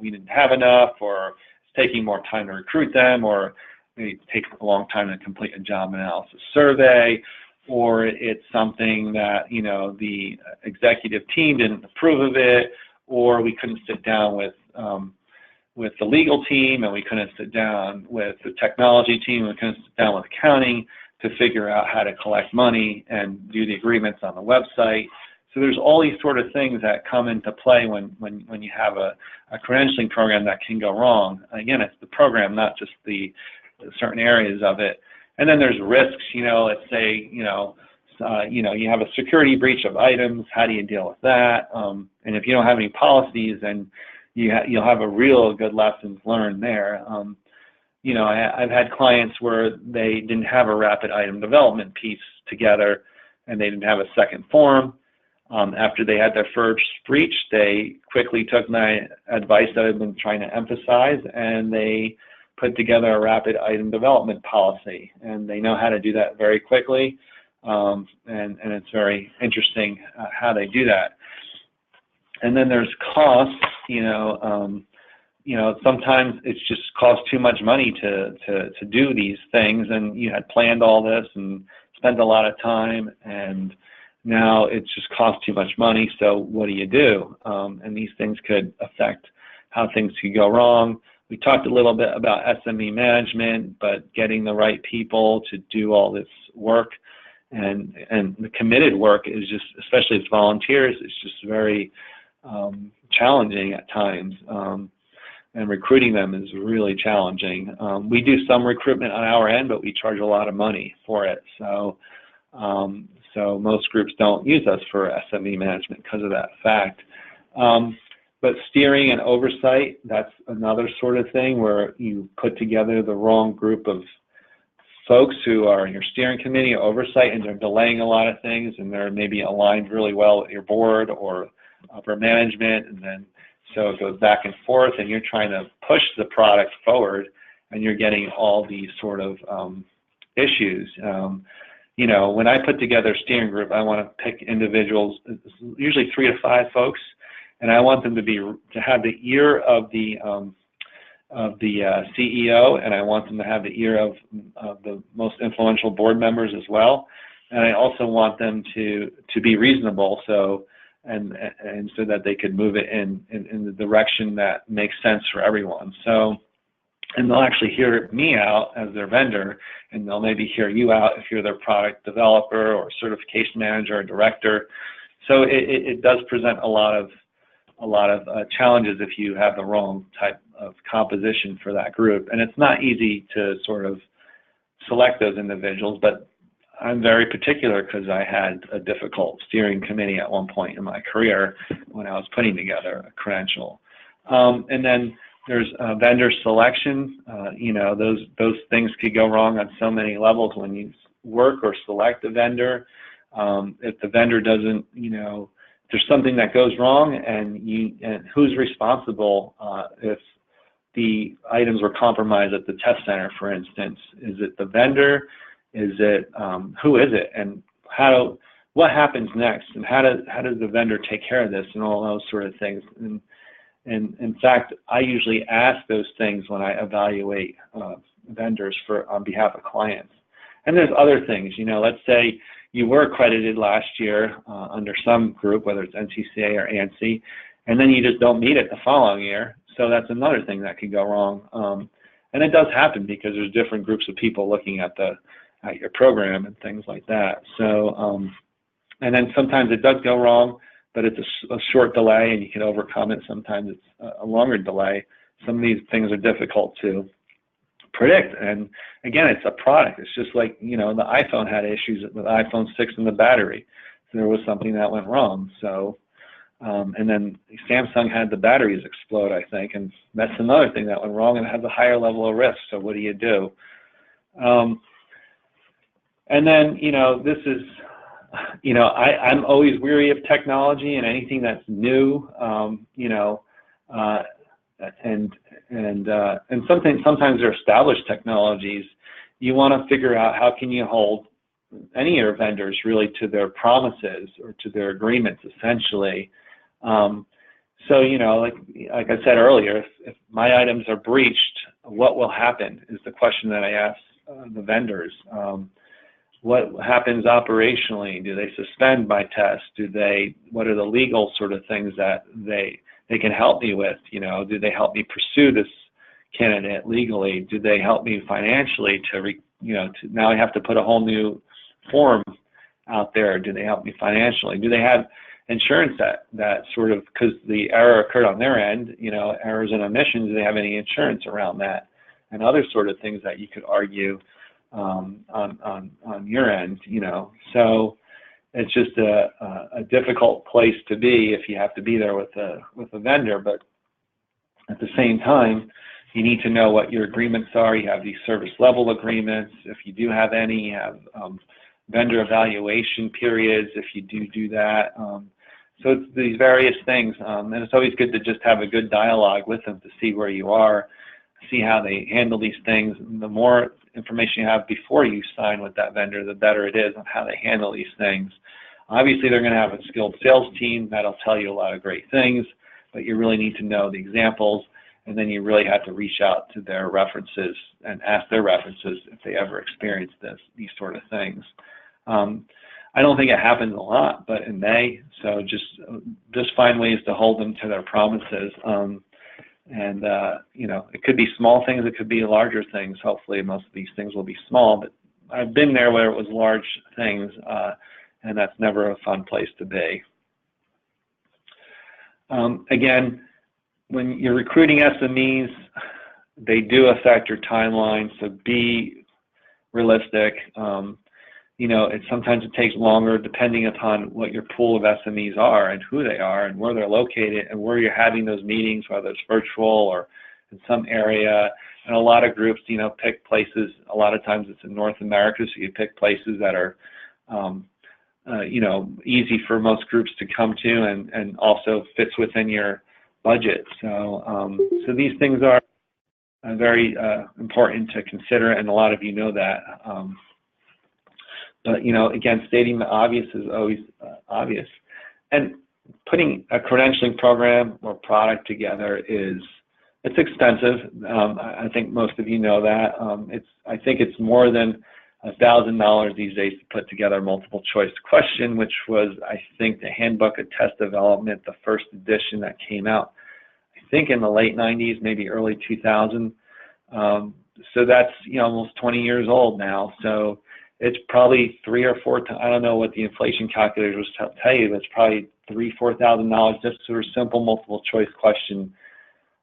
we didn't have enough, or it's taking more time to recruit them, or it takes a long time to complete a job analysis survey, or it's something that, the executive team didn't approve of it, or we couldn't sit down with the legal team, and we couldn't sit down with the technology team, and we couldn't sit down with accounting to figure out how to collect money and do the agreements on the website. So there's all these sort of things that come into play when you have a credentialing program that can go wrong. Again, it's the program, not just the certain areas of it. And then there's risks, let's say, you have a security breach of items. How do you deal with that? And if you don't have any policies, then you'll have a real good lessons learned there. I've had clients where they didn't have a rapid item development piece together, and they didn't have a second form. After they had their first breach, they quickly took my advice that I've been trying to emphasize, and they put together a rapid item development policy. And they know how to do that very quickly, and it's very interesting how they do that. And then there's costs, sometimes it's just cost too much money to do these things, and you had planned all this and spent a lot of time, and now it's just cost too much money. So what do you do? And these things could affect how things could go wrong. We talked a little bit about SME management, but getting the right people to do all this work, and the committed work is just, especially as volunteers, it's just very challenging at times. And recruiting them is really challenging. We do some recruitment on our end, but we charge a lot of money for it. So most groups don't use us for SME management because of that fact. But steering and oversight, that's another sort of thing where you put together the wrong group of folks who are in your steering committee or oversight, and they're delaying a lot of things, and they're maybe aligned really well with your board or upper management, and then so it goes back and forth, and you're trying to push the product forward, and you're getting all these sort of issues. When I put together a steering group, I want to pick individuals, usually 3 to 5 folks, and I want them to have the ear of the CEO, and I want them to have the ear of the most influential board members as well. And I also want them to be reasonable, and so that they could move it in the direction that makes sense for everyone. So, and they'll actually hear me out as their vendor, and they'll maybe hear you out if you're their product developer or certification manager or director. So it does present a lot of challenges if you have the wrong type of composition for that group. And it's not easy to sort of select those individuals, but I'm very particular because I had a difficult steering committee at one point in my career when I was putting together a credential. And then there's vendor selection. Those things could go wrong on so many levels when you work or select a vendor. If the vendor doesn't, there's something that goes wrong, and who's responsible if the items were compromised at the test center, for instance? Is it the vendor? Is it who is it, and what happens next, and how does the vendor take care of this, and all those sort of things. And in fact, I usually ask those things when I evaluate vendors on behalf of clients. And there's other things, let's say you were accredited last year under some group, whether it's NCCA or ANSI, and then you just don't meet it the following year. So that's another thing that could go wrong. And it does happen because there's different groups of people looking at your program and things like that. So, and then sometimes it does go wrong, but it's a short delay and you can overcome it. Sometimes it's a longer delay. Some of these things are difficult to predict. And again, it's a product. It's just like, the iPhone had issues with iPhone 6 and the battery. So there was something that went wrong. So, and then Samsung had the batteries explode, I think, and that's another thing that went wrong, and it has a higher level of risk. So what do you do? And then, this is, I'm always weary of technology and anything that's new, and sometimes they're established technologies. You want to figure out how can you hold any of your vendors really to their promises or to their agreements, essentially. So, like I said earlier, if my items are breached, what will happen is the question that I ask the vendors. What happens operationally? Do they suspend my test? What are the legal sort of things that they can help me with? Do they help me pursue this candidate legally? Do they help me financially now I have to put a whole new form out there? Do they help me financially? Do they have insurance that sort of, because the error occurred on their end, errors and omissions, do they have any insurance around that? And other sort of things that you could argue on your end, So it's just a difficult place to be if you have to be there with a vendor. But at the same time, you need to know what your agreements are. You have these service level agreements. If you do have any, you have vendor evaluation periods if you do that. So it's these various things, and it's always good to just have a good dialogue with them to see where you are, see how they handle these things. And the more information you have before you sign with that vendor, the better it is on how they handle these things. Obviously, they're going to have a skilled sales team that'll tell you a lot of great things, but you really need to know the examples, and then you really have to reach out to their references and ask their references if they ever experienced these sort of things. I don't think it happens a lot, but it may. So just find ways to hold them to their promises. And it could be small things, it could be larger things. Hopefully most of these things will be small, but I've been there where it was large things, and that's never a fun place to be. Again, when you're recruiting SMEs, they do affect your timeline, so be realistic. Sometimes it takes longer depending upon what your pool of SMEs are and who they are and where they're located and where you're having those meetings, whether it's virtual or in some area. And a lot of groups, pick places. A lot of times it's in North America, so you pick places that are, easy for most groups to come to and also fits within your budget. So these things are very important to consider, and a lot of you know that. But, again, stating the obvious is always obvious. And putting a credentialing program or product together it's expensive. I think most of you know that. I think it's more than $1,000 these days to put together a multiple choice question, which was, I think, the Handbook of Test Development, the first edition that came out, I think in the late 90s, maybe early 2000. So that's, almost 20 years old now. So it's probably 3 or 4 times, I don't know what the inflation calculators tell you, but it's probably $3,000-$4,000 just for a simple multiple choice question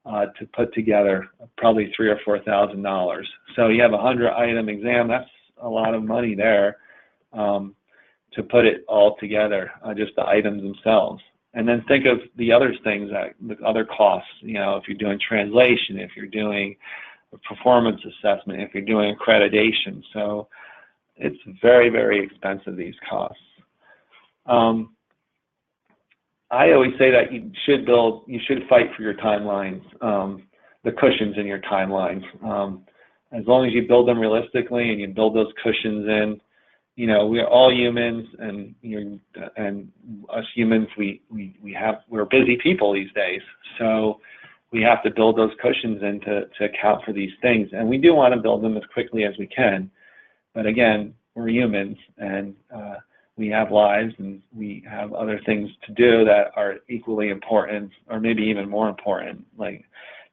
to put together, probably $3,000 or $4,000. So you have a 100-item exam, that's a lot of money there to put it all together, just the items themselves. And then think of the other things, the other costs, if you're doing translation, if you're doing a performance assessment, if you're doing accreditation. So it's very, very expensive, these costs. I always say that you should fight for your timelines, the cushions in your timelines. As long as you build them realistically and you build those cushions in, we're all humans, and us humans, we're busy people these days. So we have to build those cushions in to account for these things. And we do want to build them as quickly as we can. But again, we're humans, and we have lives, and we have other things to do that are equally important, or maybe even more important, like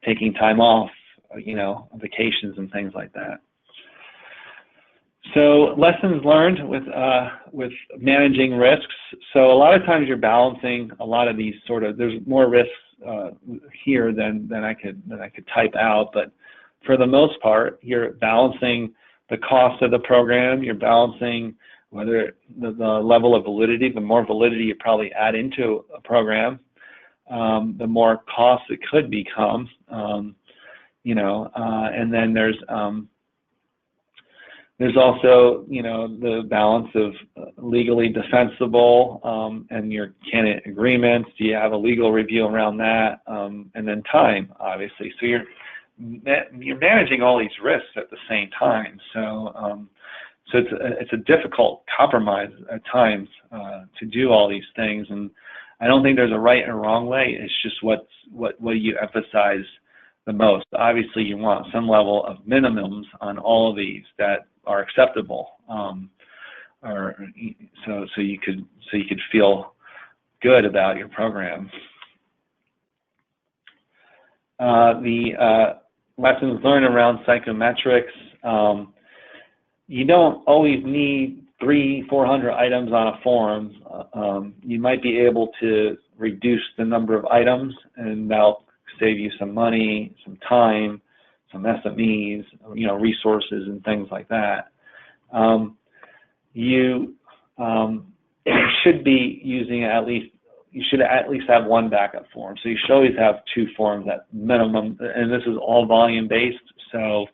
taking time off, vacations and things like that. So lessons learned with managing risks. So a lot of times you're balancing a lot of these there's more risks here than I could type out, but for the most part, you're balancing the cost of the program. You're balancing whether the level of validity. The more validity you probably add into a program, the more cost it could become. And then there's also, the balance of legally defensible and your candidate agreements. Do you have a legal review around that? And then time, obviously. So you're managing all these risks at the same time. So it's a difficult compromise at times to do all these things. And I don't think there's a right and a wrong way. It's just what you emphasize the most. Obviously, you want some level of minimums on all of these that are acceptable, so you could feel good about your program. The lessons learned around psychometrics. You don't always need 300-400 items on a form. You might be able to reduce the number of items, and that'll save you some money, some time, some SMEs, resources and things like that. You should be using you should at least have one backup form. So you should always have 2 forms at minimum, and this is all volume based. So,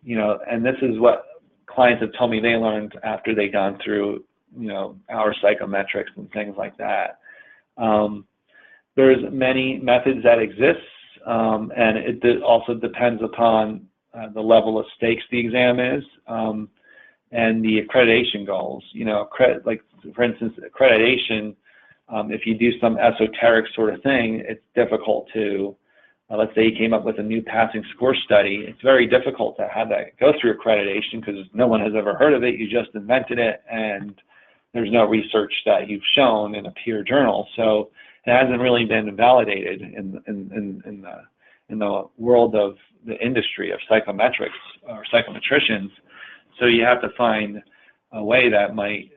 and this is what clients have told me they learned after they gone through, our psychometrics and things like that. There's many methods that exist, and it also depends upon the level of stakes the exam is, and the accreditation goals. Like for instance, accreditation, if you do some esoteric sort of thing, it's difficult to, let's say you came up with a new passing score study, it's very difficult to have that go through accreditation because no one has ever heard of it, you just invented it, and there's no research that you've shown in a peer journal. So it hasn't really been validated in the world of the industry of psychometrics or psychometricians. So you have to find a way that might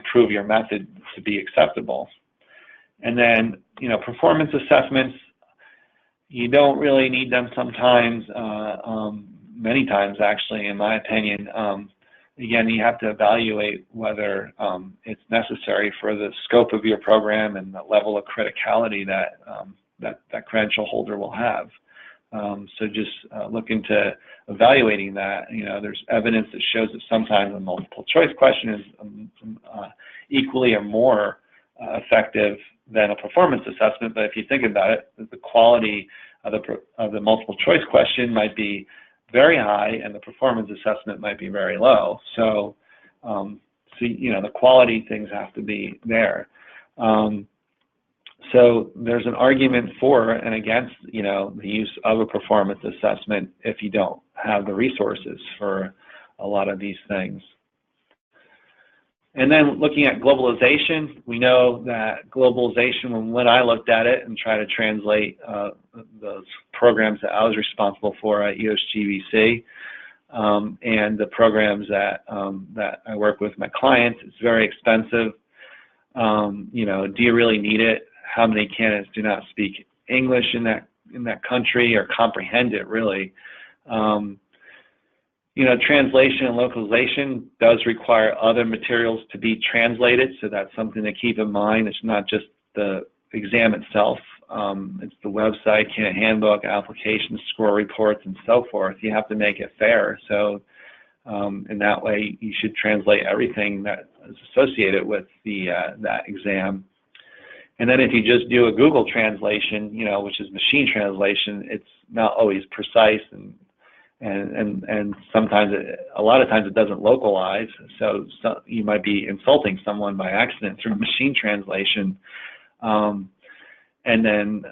prove your method to be acceptable. And then, performance assessments, you don't really need them sometimes, many times actually, in my opinion. Again, you have to evaluate whether it's necessary for the scope of your program and the level of criticality that that credential holder will have. So just look into evaluating that. There's evidence that shows that sometimes a multiple choice question is equally or more effective than a performance assessment. But if you think about it, the quality of the multiple choice question might be very high, and the performance assessment might be very low. So, the quality things have to be there. So there's an argument for and against, the use of a performance assessment if you don't have the resources for a lot of these things. And then looking at globalization, we know that globalization, when I looked at it and tried to translate those programs that I was responsible for at USGBC and the programs that I work with my clients, it's very expensive. Do you really need it? How many candidates do not speak English in that country or comprehend it really? Translation and localization does require other materials to be translated, so that's something to keep in mind. It's not just the exam itself. It's the website, candidate handbook, application, score reports, and so forth. You have to make it fair. So in that way, you should translate everything that is associated with that exam. And then if you just do a Google translation, which is machine translation, it's not always precise, and sometimes a lot of times it doesn't localize. So you might be insulting someone by accident through machine translation. And then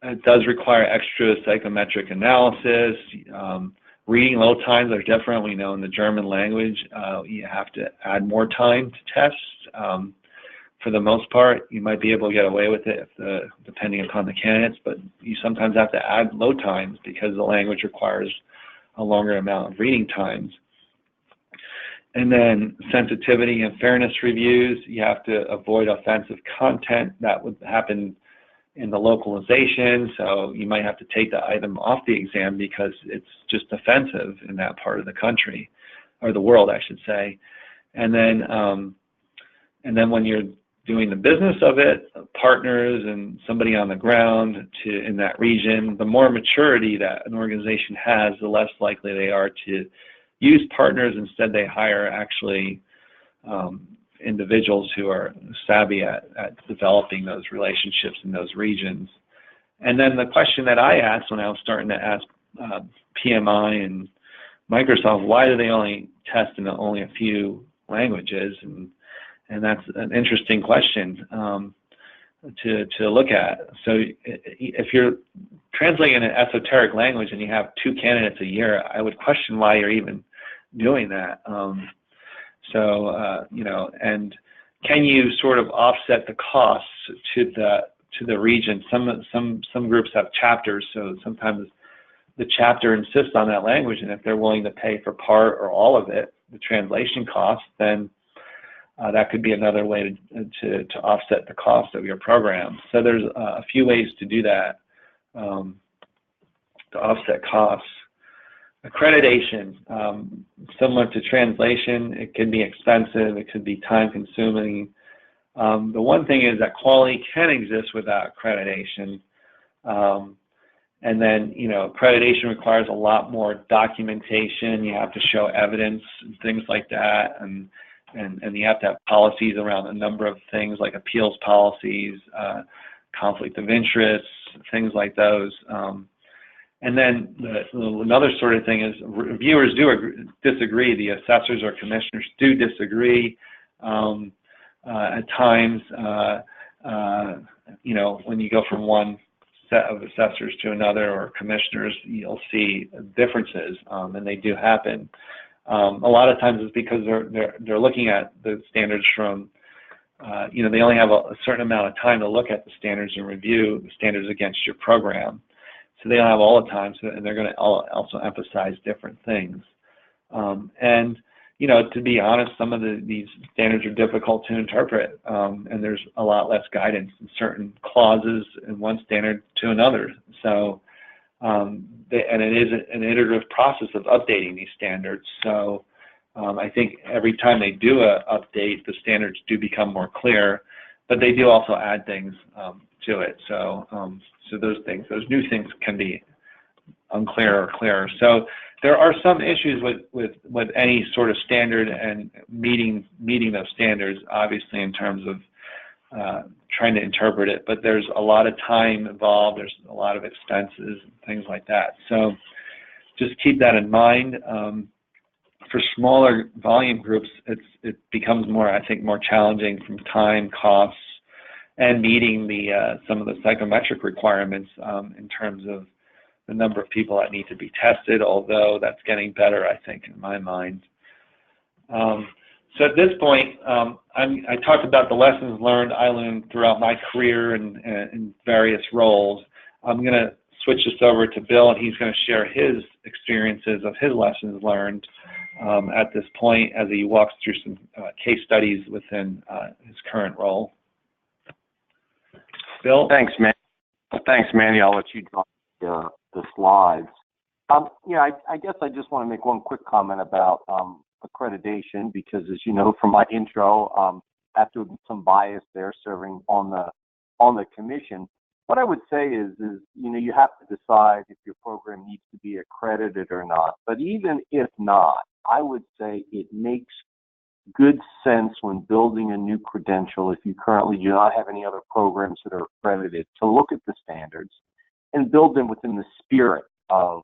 it does require extra psychometric analysis. Reading load times are different. We know in the German language you have to add more time to tests. for the most part. You might be able to get away with it depending upon the candidates, but you sometimes have to add load times because the language requires a longer amount of reading times. And then sensitivity and fairness reviews, you have to avoid offensive content that would happen in the localization, so you might have to take the item off the exam because it's just offensive in that part of the country, or the world, I should say. And then when you're doing the business of it, partners and somebody on the ground in that region, the more maturity that an organization has, the less likely they are to use partners. Instead, they hire actually individuals who are savvy at developing those relationships in those regions. And then the question that I asked when I was starting to ask PMI and Microsoft, why do they only test in only a few languages? And that's an interesting question to look at. So if you're translating in an esoteric language and you have 2 candidates a year, I would question why you're even doing that. You know, and can you sort of offset the costs to the region? Some groups have chapters, so sometimes the chapter insists on that language, and if they're willing to pay for part or all of it, the translation cost, then that could be another way to offset the cost of your program. So there's a few ways to do that, to offset costs. Accreditation, similar to translation, it can be expensive, it could be time consuming. The one thing is that quality can exist without accreditation. And then, you know, accreditation requires a lot more documentation. You have to show evidence and things like that. And you have to have policies around a number of things like appeals policies, conflict of interest, things like those. And then another sort of thing is reviewers do disagree. The assessors or commissioners do disagree at times. You know, when you go from one set of assessors to another or commissioners, you'll see differences, and they do happen. A lot of times it's because they're looking at the standards from, you know, they only have a certain amount of time to look at the standards and review the standards against your program. So they don't have all the time, and they're going to also emphasize different things. And, you know, to be honest, some of these standards are difficult to interpret, and there's a lot less guidance in certain clauses in one standard to another. So, and it is an iterative process of updating these standards. So I think every time they do an update, the standards do become more clear, but they do also add things to it. So those new things can be unclear or clearer. So there are some issues with any sort of standard and meeting those standards, obviously, in terms of trying to interpret it, but there's a lot of time involved, there's a lot of expenses and things like that. So just keep that in mind. For smaller volume groups, it becomes more, I think, more challenging from time, costs, and meeting some of the psychometric requirements in terms of the number of people that need to be tested, although that's getting better, I think, in my mind. So at this point, I talked about the lessons learned I learned throughout my career in various roles. I'm going to switch this over to Bill, and he's going to share his experiences of his lessons learned at this point as he walks through some case studies within his current role. Bill? Thanks, Manny. I'll let you draw the slides. Yeah, I guess I just want to make one quick comment about accreditation, because as you know from my intro, I have to admit some bias there serving on the commission. What I would say is you know, you have to decide if your program needs to be accredited or not. But even if not, I would say it makes good sense when building a new credential, if you currently do not have any other programs that are accredited, to look at the standards and build them within the spirit of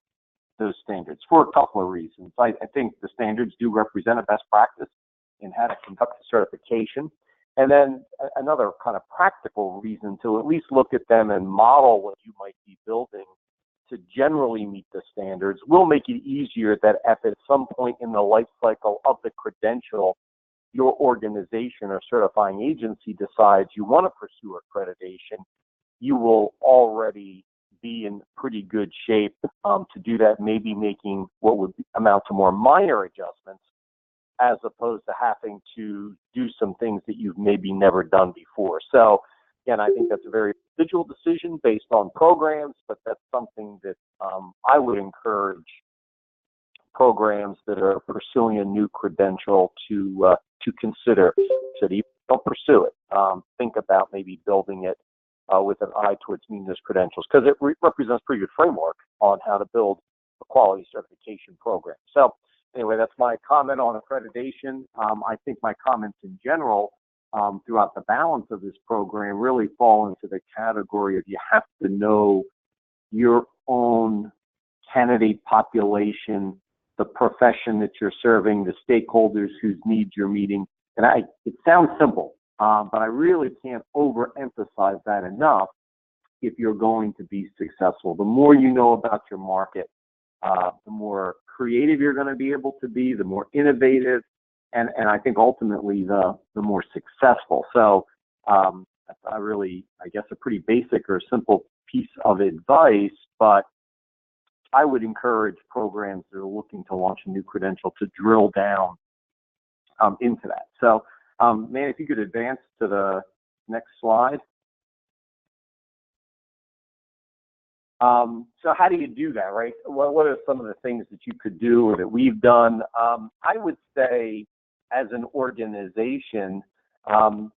those standards for a couple of reasons. I think the standards do represent a best practice in how to conduct a certification. And then another kind of practical reason to at least look at them and model what you might be building to generally meet the standards will make it easier that if at some point in the life cycle of the credential your organization or certifying agency decides you want to pursue accreditation, you will already be in pretty good shape to do that, maybe making what would amount to more minor adjustments as opposed to having to do some things that you've maybe never done before. So again, I think that's a very individual decision based on programs, but that's something that I would encourage programs that are pursuing a new credential to consider. So even don't pursue it. Think about maybe building it with an eye towards meeting those credentials, because it represents a pretty good framework on how to build a quality certification program. So anyway, that's my comment on accreditation. I think my comments in general throughout the balance of this program really fall into the category of you have to know your own candidate population, the profession that you're serving, the stakeholders whose needs you're meeting. And it sounds simple, but I really can't overemphasize that enough if you're going to be successful. The more you know about your market, the more creative you're going to be able to be, the more innovative, and I think ultimately the more successful. So that's I guess, a pretty basic or simple piece of advice, but I would encourage programs that are looking to launch a new credential to drill down into that. So, Manny, if you could advance to the next slide. So how do you do that, right? What are some of the things that you could do or that we've done? I would say as an organization,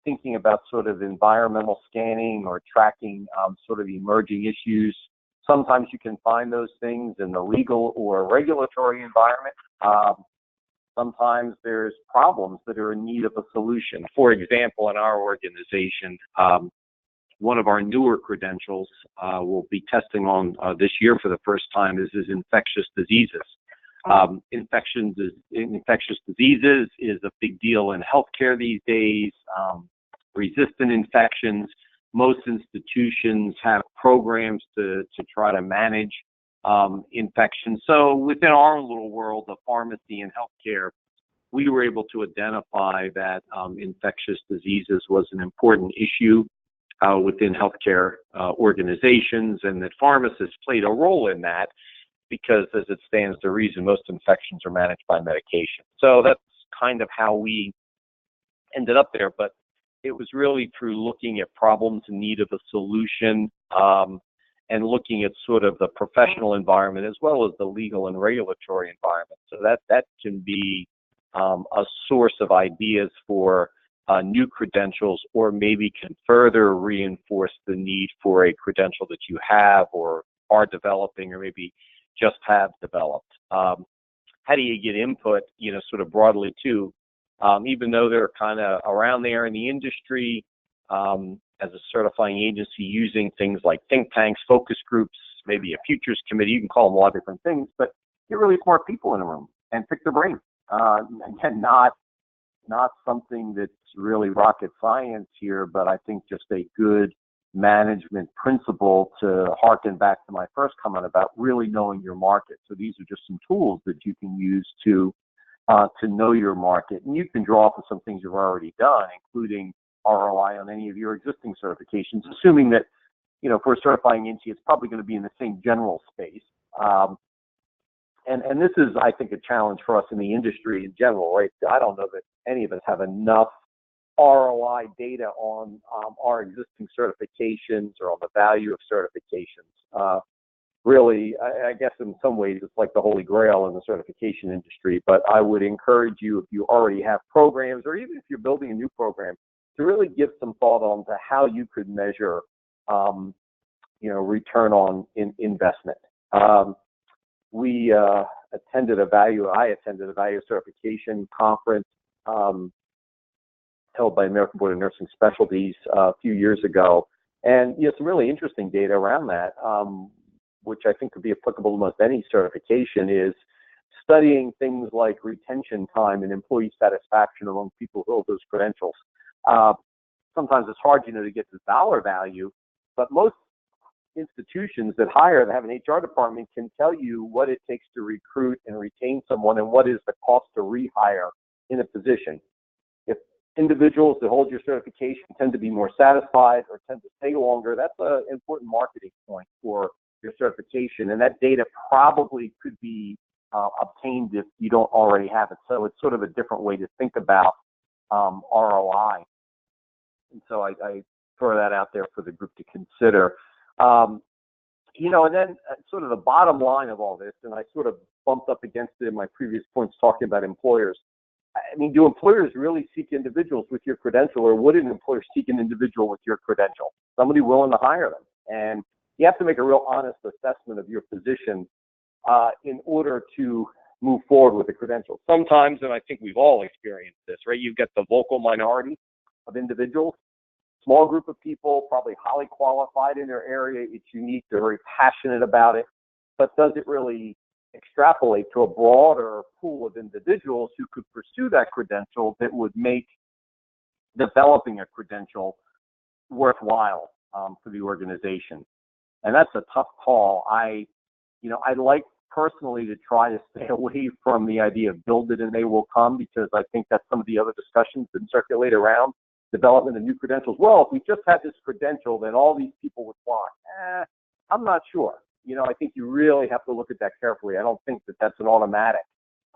thinking about sort of environmental scanning or tracking sort of emerging issues. Sometimes you can find those things in the legal or regulatory environment. Sometimes there's problems that are in need of a solution. For example, in our organization, one of our newer credentials we'll be testing on this year for the first time is infectious diseases. Infectious diseases is a big deal in healthcare these days. Resistant infections. Most institutions have programs to try to manage infections. So within our little world of pharmacy and healthcare, we were able to identify that infectious diseases was an important issue within healthcare organizations, and that pharmacists played a role in that because, as it stands to reason, most infections are managed by medication. So that's kind of how we ended up there. But it was really through looking at problems in need of a solution and looking at sort of the professional environment as well as the legal and regulatory environment. So that can be a source of ideas for new credentials, or maybe can further reinforce the need for a credential that you have or are developing or maybe just have developed. How do you get input, sort of broadly too? Even though they're kind of around there in the industry, as a certifying agency, using things like think tanks, focus groups, maybe a futures committee, you can call them a lot of different things, but get really smart people in a room and pick their brain. Again, not something that's really rocket science here, but I think just a good management principle to harken back to my first comment about really knowing your market. So these are just some tools that you can use to know your market. And you can draw off of some things you've already done, including ROI on any of your existing certifications, assuming that, for a certifying agency, it's probably going to be in the same general space. And this is, I think, a challenge for us in the industry in general, right? I don't know that any of us have enough ROI data on our existing certifications or on the value of certifications. Really, I guess in some ways it's like the holy grail in the certification industry, but I would encourage you, if you already have programs or even if you're building a new program, to really give some thought on to how you could measure, return on investment. I attended a value certification conference held by American Board of Nursing Specialties a few years ago, and some really interesting data around that, which I think could be applicable to almost any certification, is studying things like retention time and employee satisfaction among people who hold those credentials. Sometimes it's hard, to get the dollar value, but most institutions that have an HR department can tell you what it takes to recruit and retain someone and what is the cost to rehire in a position. If individuals that hold your certification tend to be more satisfied or tend to stay longer. That's an important marketing point for your certification, and that data probably could be obtained if you don't already have it. So it's sort of a different way to think about ROI. And so I throw that out there for the group to consider. And then sort of the bottom line of all this, and I sort of bumped up against it in my previous points talking about employers. I mean, do employers really seek individuals with your credential, or would an employer seek an individual with your credential? Somebody willing to hire them. And you have to make a real honest assessment of your position in order to move forward with the credential. Sometimes, and I think we've all experienced this, right? You've got the vocal minority of individuals, small group of people, probably highly qualified in their area. It's unique. They're very passionate about it. But does it really extrapolate to a broader pool of individuals who could pursue that credential that would make developing a credential worthwhile for the organization? And that's a tough call. I like personally to try to stay away from the idea of build it and they will come, because I think that's some of the other discussions that circulate around development of new credentials. Well, if we just had this credential, then all these people would flock. I'm not sure. I think you really have to look at that carefully. I don't think that that's an automatic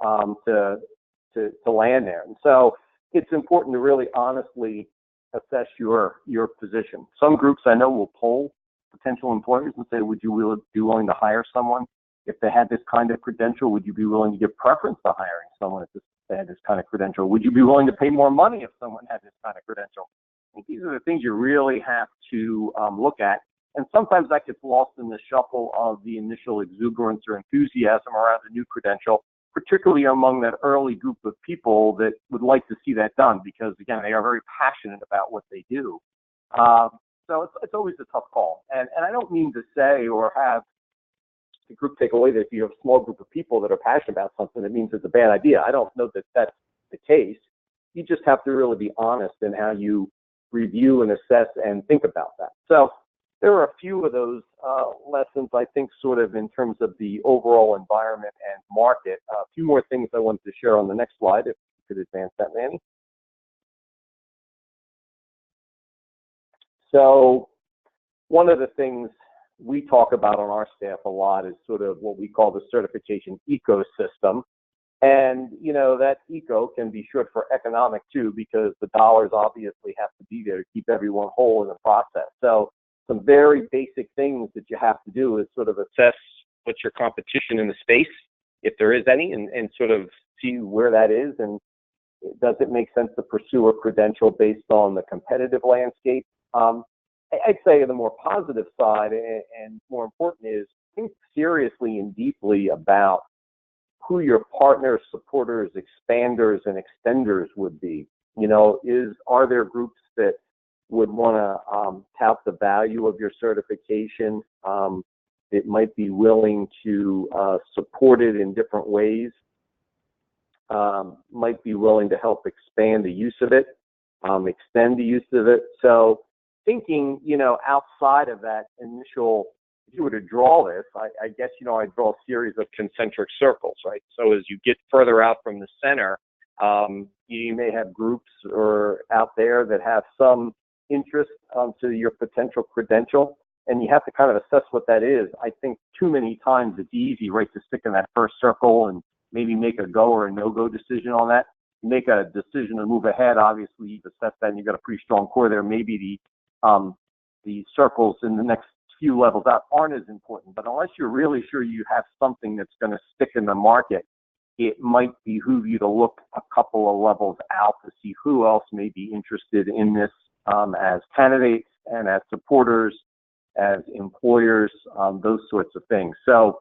to land there. And so it's important to really honestly assess your position. Some groups I know will poll potential employers and say, would you be willing to hire someone if they had this kind of credential? Would you be willing to give preference to hiring someone if they had this kind of credential? Would you be willing to pay more money if someone had this kind of credential? I think these are the things you really have to look at. And sometimes that gets lost in the shuffle of the initial exuberance or enthusiasm around a new credential, particularly among that early group of people that would like to see that done, because, again, they are very passionate about what they do. So it's always a tough call. And I don't mean to say or have the group take away that if you have a small group of people that are passionate about something, it means it's a bad idea. I don't know that that's the case. You just have to really be honest in how you review and assess and think about that. So there are a few of those lessons, I think, sort of in terms of the overall environment and market. A few more things I wanted to share on the next slide, if you could advance that, Manny. So one of the things we talk about on our staff a lot is sort of what we call the certification ecosystem. And, that eco can be short for economic too, because the dollars obviously have to be there to keep everyone whole in the process. So some very basic things that you have to do is sort of assess what's your competition in the space, if there is any, and sort of see where that is. And does it make sense to pursue a credential based on the competitive landscape? I'd say the more positive side and more important is think seriously and deeply about who your partners, supporters, expanders, and extenders would be. Are there groups that would want to tout the value of your certification? It might be willing to support it in different ways, might be willing to help expand the use of it, extend the use of it. So thinking, outside of that initial, if you were to draw this, I guess, I draw a series of concentric circles, right? So as you get further out from the center, you may have groups out there that have some interest to your potential credential, and you have to kind of assess what that is. I think too many times it's easy, right, to stick in that first circle and maybe make a go or a no-go decision on that. Make a decision to move ahead. Obviously, you've assessed that and you've got a pretty strong core there. Maybe the circles in the next few levels out aren't as important, but unless you're really sure you have something that's going to stick in the market, it might behoove you to look a couple of levels out to see who else may be interested in this as candidates and as supporters, as employers, those sorts of things. So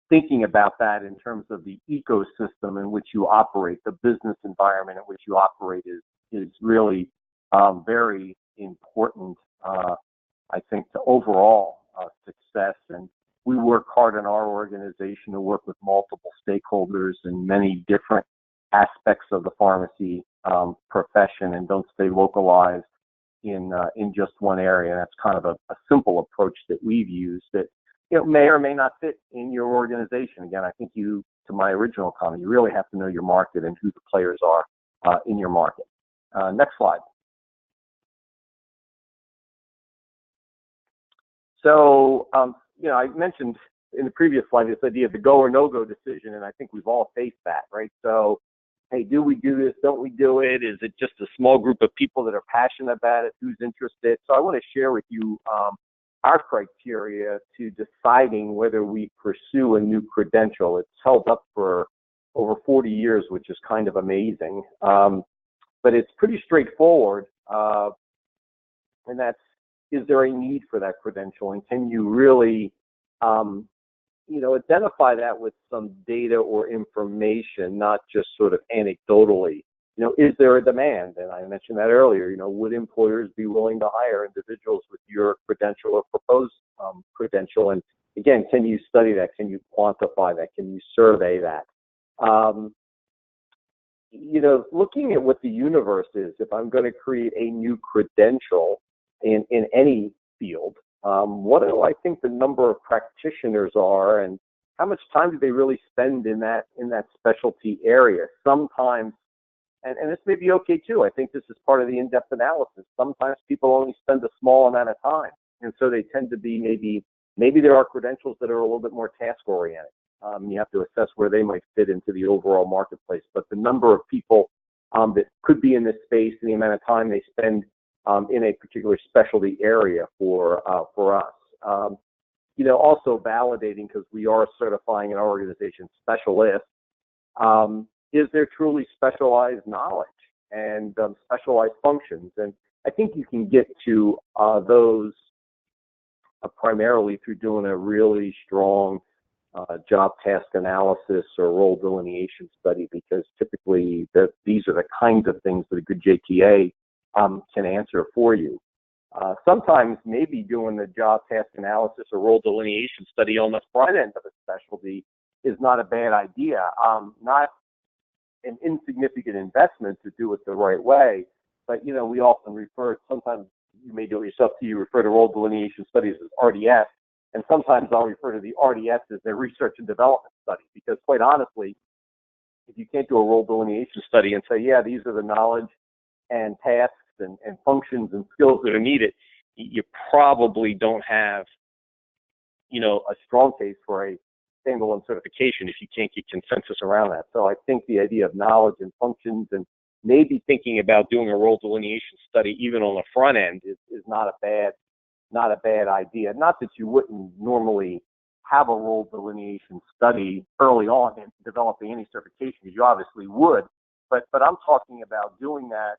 thinking about that in terms of the ecosystem in which you operate, the business environment in which you operate is really very important, I think, to overall success. And we work hard in our organization to work with multiple stakeholders in many different aspects of the pharmacy profession, and don't stay localized in just one area. That's kind of a simple approach that we've used that may or may not fit in your organization. Again, I think to my original comment, you really have to know your market and who the players are in your market. Next slide. So, I mentioned in the previous slide this idea of the go or no-go decision, and I think we've all faced that, right? So, hey, do we do this? Don't we do it? Is it just a small group of people that are passionate about it? Who's interested? So I want to share with you our criteria to deciding whether we pursue a new credential. It's held up for over 40 years, which is kind of amazing. But it's pretty straightforward, and that's, is there a need for that credential? And can you really, identify that with some data or information, not just sort of anecdotally? Is there a demand? And I mentioned that earlier. Would employers be willing to hire individuals with your credential or proposed credential? And again, can you study that? Can you quantify that? Can you survey that? Looking at what the universe is, if I'm going to create a new credential in any field, what do I think the number of practitioners are, and how much time do they really spend in that specialty area? Sometimes, and this may be okay too, I think this is part of the in-depth analysis. Sometimes people only spend a small amount of time, and so they tend to be maybe there are credentials that are a little bit more task-oriented. You have to assess where they might fit into the overall marketplace. But the number of people that could be in this space and the amount of time they spend in a particular specialty area for us. Also validating, because we are certifying in our organization specialists, is there truly specialized knowledge and specialized functions? And I think you can get to those primarily through doing a really strong job task analysis or role delineation study, because typically these are the kinds of things that a good JTA can answer for you. Sometimes maybe doing the job task analysis or role delineation study on the front end of a specialty is not a bad idea. Not an insignificant investment to do it the right way, but we often refer, sometimes you may do it yourself too, you refer to role delineation studies as RDS, and sometimes I'll refer to the RDS as their research and development study, because quite honestly, if you can't do a role delineation study and say, yeah, these are the knowledge and tasks and functions and skills that are needed, you probably don't have, a strong case for a standalone certification if you can't get consensus around that. So I think the idea of knowledge and functions, and maybe thinking about doing a role delineation study even on the front end is not a bad idea. Not that you wouldn't normally have a role delineation study early on in developing any certification, because you obviously would, but I'm talking about doing that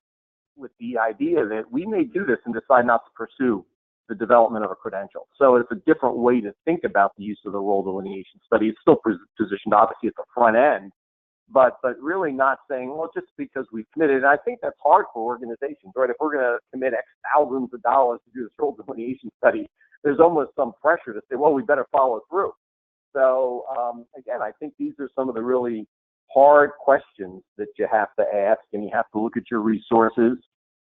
with the idea that we may do this and decide not to pursue the development of a credential. So it's a different way to think about the use of the role delineation study. It's still positioned obviously at the front end, but really not saying, well, just because we've committed. And I think that's hard for organizations, right? If we're going to commit X thousands of dollars to do this role delineation study, there's almost some pressure to say, well, we better follow through. So again, I think these are some of the really hard questions that you have to ask, and you have to look at your resources.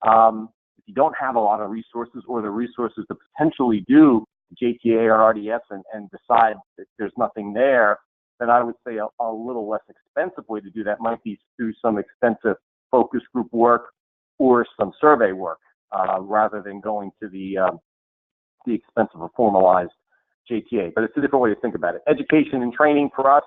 If you don't have a lot of resources, or the resources to potentially do JTA or RDS and decide that there's nothing there, then I would say a little less expensive way to do that might be through some extensive focus group work or some survey work, rather than going to the expense of a formalized JTA. But it's a different way to think about it. Education and training for us,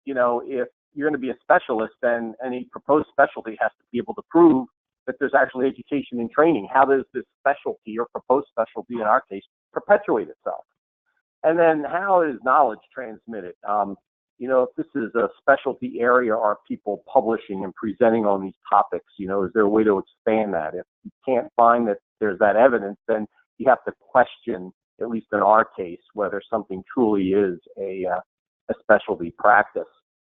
if you're going to be a specialist, then any proposed specialty has to be able to prove that there's actually education and training. How does this specialty or proposed specialty, in our case, perpetuate itself? And then how is knowledge transmitted? If this is a specialty area, are people publishing and presenting on these topics? Is there a way to expand that? If you can't find that there's that evidence, then you have to question, at least in our case, whether something truly is a specialty practice.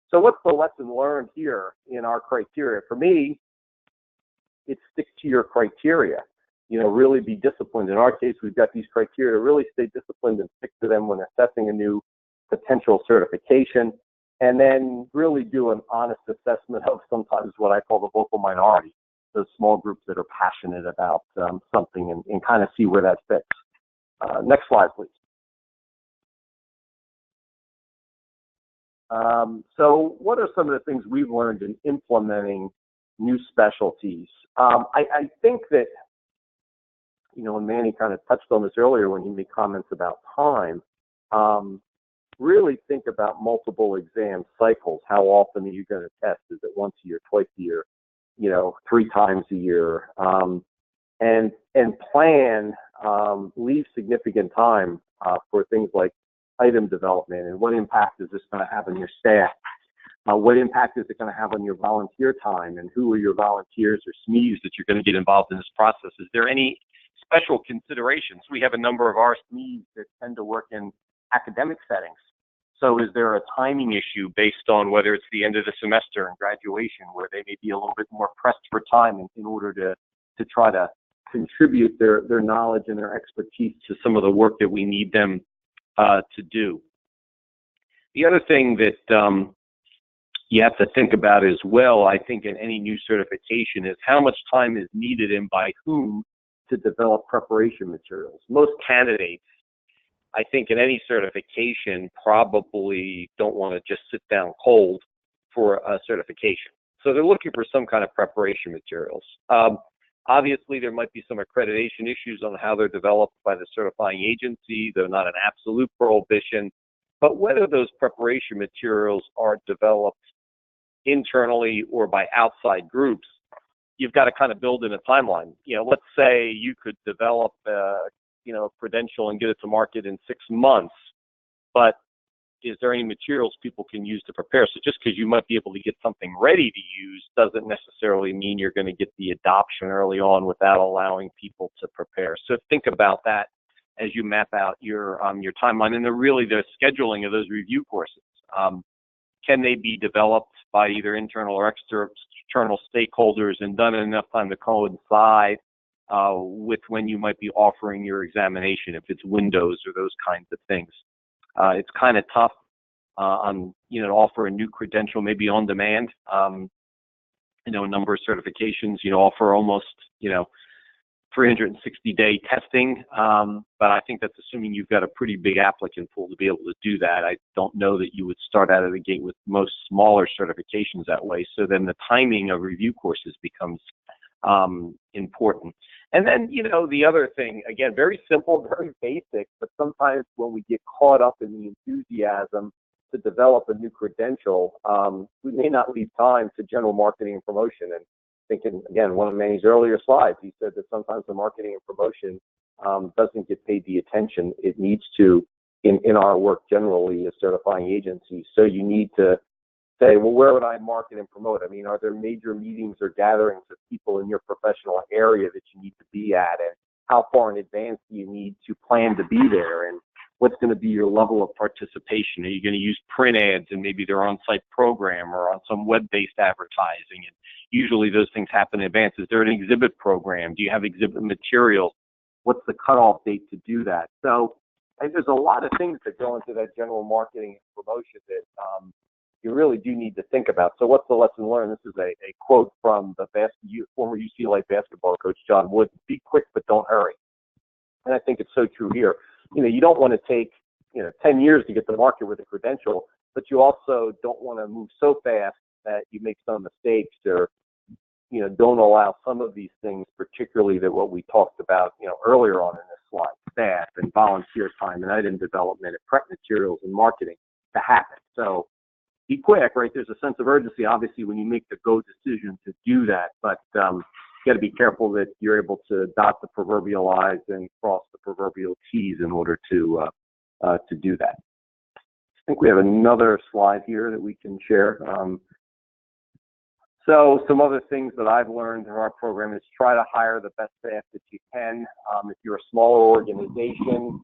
So what's the lesson learned here in our criteria? For me, it's stick to your criteria. Really be disciplined. In our case, we've got these criteria. Really stay disciplined and stick to them when assessing a new potential certification, and then really do an honest assessment of sometimes what I call the vocal minority, those small groups that are passionate about something, and kind of see where that fits. Next slide, please. So what are some of the things we've learned in implementing new specialties. I think that, and Manny kind of touched on this earlier when he made comments about time, really think about multiple exam cycles. How often are you going to test? Is it once a year, twice a year, 3 times a year? And plan, leave significant time for things like item development and what impact is this going to have on your staff? What impact is it going to have on your volunteer time, and who are your volunteers or SMEs that you're going to get involved in this process? Is there any special considerations? We have a number of our SMEs that tend to work in academic settings. So is there a timing issue based on whether it's the end of the semester and graduation, where they may be a little bit more pressed for time in order to try to contribute their knowledge and their expertise to some of the work that we need them to do? The other thing that you have to think about as well, I think, in any new certification is how much time is needed and by whom to develop preparation materials. Most candidates, I think, in any certification probably don't want to just sit down cold for a certification. So they're looking for some kind of preparation materials. Obviously, there might be some accreditation issues on how they're developed by the certifying agency. They're not an absolute prohibition. But whether those preparation materials are developed internally or by outside groups, you've got to kind of build in a timeline. Let's say you could develop Credential and get it to market in 6 months, but is there any materials people can use to prepare? So just because you might be able to get something ready to use doesn't necessarily mean you're going to get the adoption early on without allowing people to prepare. So think about that as you map out your timeline, and the scheduling of those review courses. Can they be developed by either internal or external stakeholders and done in enough time to coincide with when you might be offering your examination, if it's windows or those kinds of things? It's kind of tough to offer a new credential maybe on demand. A number of certifications, offer almost, 360-day testing. But I think that's assuming you've got a pretty big applicant pool to be able to do that. I don't know that you would start out of the gate with most smaller certifications that way. So then the timing of review courses becomes important. And then, the other thing, again, very simple, very basic, but sometimes when we get caught up in the enthusiasm to develop a new credential, we may not leave time to general marketing and promotion. And thinking, again, one of Manny's earlier slides, he said that sometimes the marketing and promotion doesn't get paid the attention it needs to in our work generally as certifying agencies. So you need to say, well, where would I market and promote? I mean, are there major meetings or gatherings of people in your professional area that you need to be at? And how far in advance do you need to plan to be there? And what's going to be your level of participation? Are you going to use print ads and maybe their on-site program or on some web-based advertising? And usually those things happen in advance. Is there an exhibit program? Do you have exhibit materials? What's the cutoff date to do that? So I think there's a lot of things that go into that general marketing and promotion that you really do need to think about. So what's the lesson learned? This is a quote from the former UCLA basketball coach, John Wood: "Be quick, but don't hurry." And I think it's so true here. You don't want to take 10 years to get to market with a credential, but you also don't want to move so fast that you make some mistakes or don't allow some of these things, particularly that what we talked about earlier on in this slide, staff and volunteer time and item development and prep materials and marketing, to happen. So be quick, right? There's a sense of urgency, obviously, when you make the go decision to do that, but you got to be careful that you're able to dot the proverbial I's and cross the proverbial T's in order to do that. I think we have another slide here that we can share. So some other things that I've learned in our program is try to hire the best staff that you can. If you're a smaller organization,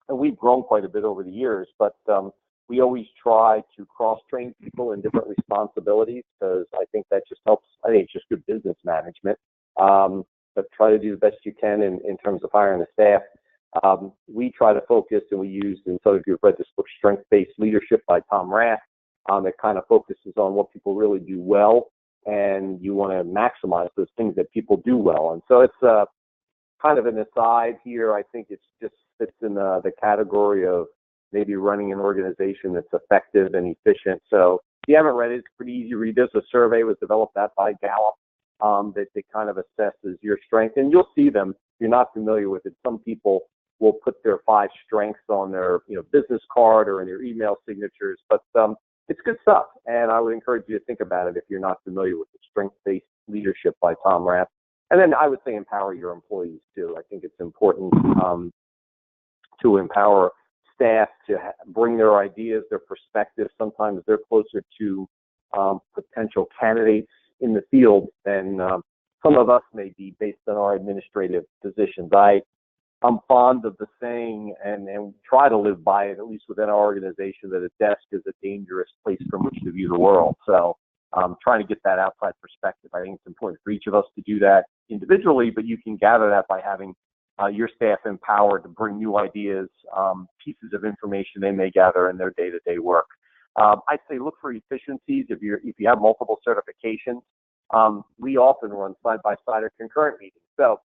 and we've grown quite a bit over the years, but we always try to cross-train people in different responsibilities because I think that just helps. I think it's just good business management. But try to do the best you can in terms of hiring the staff. We try to focus, and we use, and some of you have read this book, Strength-Based Leadership by Tom Rath. It kind of focuses on what people really do well, and you want to maximize those things that people do well. And so it's kind of an aside here. I think it's just fits in the category of maybe running an organization that's effective and efficient. So you haven't read it, it's pretty easy to read. There's a survey was developed that by Gallup that kind of assesses your strength, and you'll see them. If you're not familiar with it, some people will put their 5 strengths on their business card or in their email signatures, but it's good stuff, and I would encourage you to think about it if you're not familiar with the Strength-Based Leadership by Tom Rath. And then I would say empower your employees too. I think it's important to empower staff to bring their ideas, their perspectives. Sometimes they're closer to potential candidates in the field than some of us may be based on our administrative positions. I'm fond of the saying and try to live by it, at least within our organization, that a desk is a dangerous place from which to view the world. So trying to get that outside perspective. I think it's important for each of us to do that individually, but you can gather that by having your staff empowered to bring new ideas, pieces of information they may gather in their day-to-day work. I'd say look for efficiencies. If you have multiple certifications, we often run side-by-side or concurrent meetings. So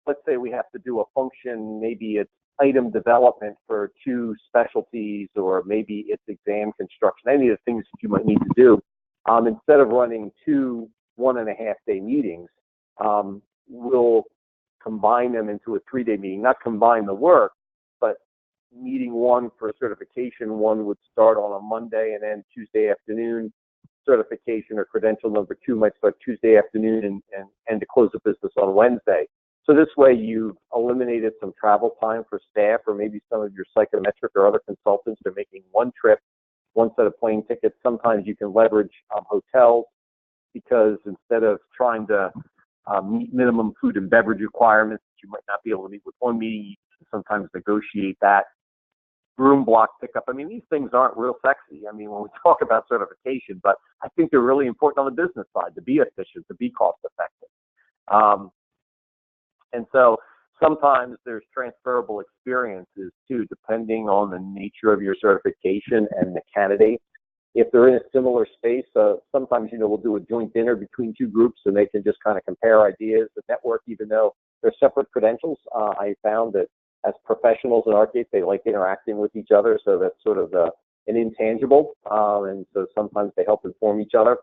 let's say we have to do a function, maybe it's item development for 2 specialties, or maybe it's exam construction, any of the things that you might need to do. Instead of running 2 1.5-day meetings, we'll combine them into a 3-day meeting. Not combine the work, but meeting 1 for certification, 1 would start on a Monday and end Tuesday afternoon. Certification or credential number 2 might start Tuesday afternoon and to close the business on Wednesday. So this way you've eliminated some travel time for staff, or maybe some of your psychometric or other consultants are making 1 trip, 1 set of plane tickets. Sometimes you can leverage hotels, because instead of trying to meet minimum food and beverage requirements that you might not be able to meet with 1 meeting, you can sometimes negotiate that. Room block pickup. I mean, these things aren't real sexy. I mean, when we talk about certification, but I think they're really important on the business side to be efficient, to be cost effective. And so sometimes there's transferable experiences too, depending on the nature of your certification and the candidate. If they're in a similar space, sometimes, we'll do a joint dinner between 2 groups and they can just kind of compare ideas, the network, even though they're separate credentials. I found that as professionals in our case, they like interacting with each other. So that's sort of an intangible. And so sometimes they help inform each other.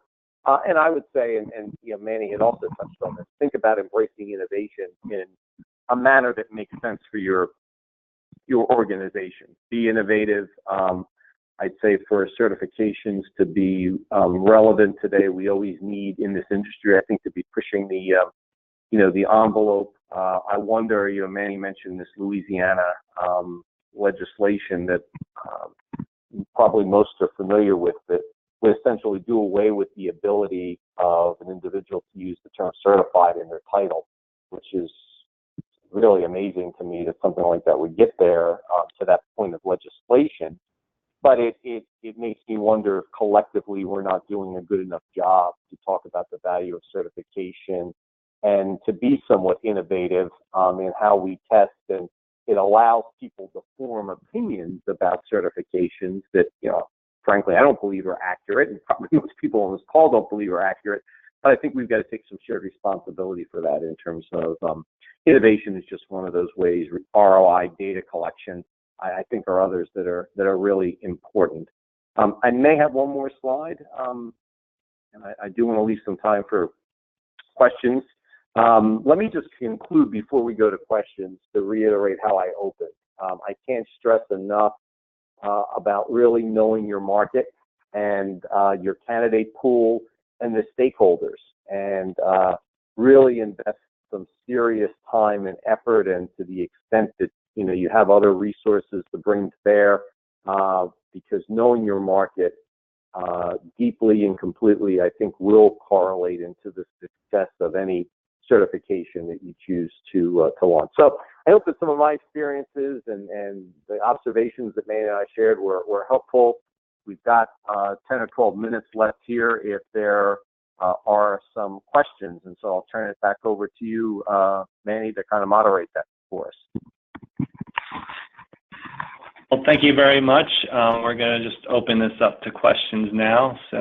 And I would say, and Manny had also touched on this, think about embracing innovation in a manner that makes sense for your organization. Be innovative. I'd say for certifications to be relevant today, we always need in this industry, I think, to be pushing the envelope. I wonder, Manny mentioned this Louisiana legislation that probably most are familiar with, that would essentially do away with the ability of an individual to use the term certified in their title, which is really amazing to me that something like that would get there to that point of legislation. But it makes me wonder if collectively we're not doing a good enough job to talk about the value of certification and to be somewhat innovative in how we test. And it allows people to form opinions about certifications that, frankly, I don't believe are accurate, and probably most people on this call don't believe are accurate. But I think we've got to take some shared responsibility for that in terms of innovation is just one of those ways. ROI, data collection, I think are others that are really important. I may have one more slide, and I do want to leave some time for questions. Let me just conclude before we go to questions to reiterate how I opened. I can't stress enough about really knowing your market and your candidate pool and the stakeholders, and really invest some serious time and effort, and to the extent that you have other resources to bring to bear, because knowing your market deeply and completely, I think, will correlate into the success of any certification that you choose to launch. So I hope that some of my experiences and the observations that Manny and I shared were helpful. We've got 10 or 12 minutes left here if there are some questions, and so I'll turn it back over to you, Manny, to kind of moderate that for us. Well, thank you very much. We're going to just open this up to questions now. So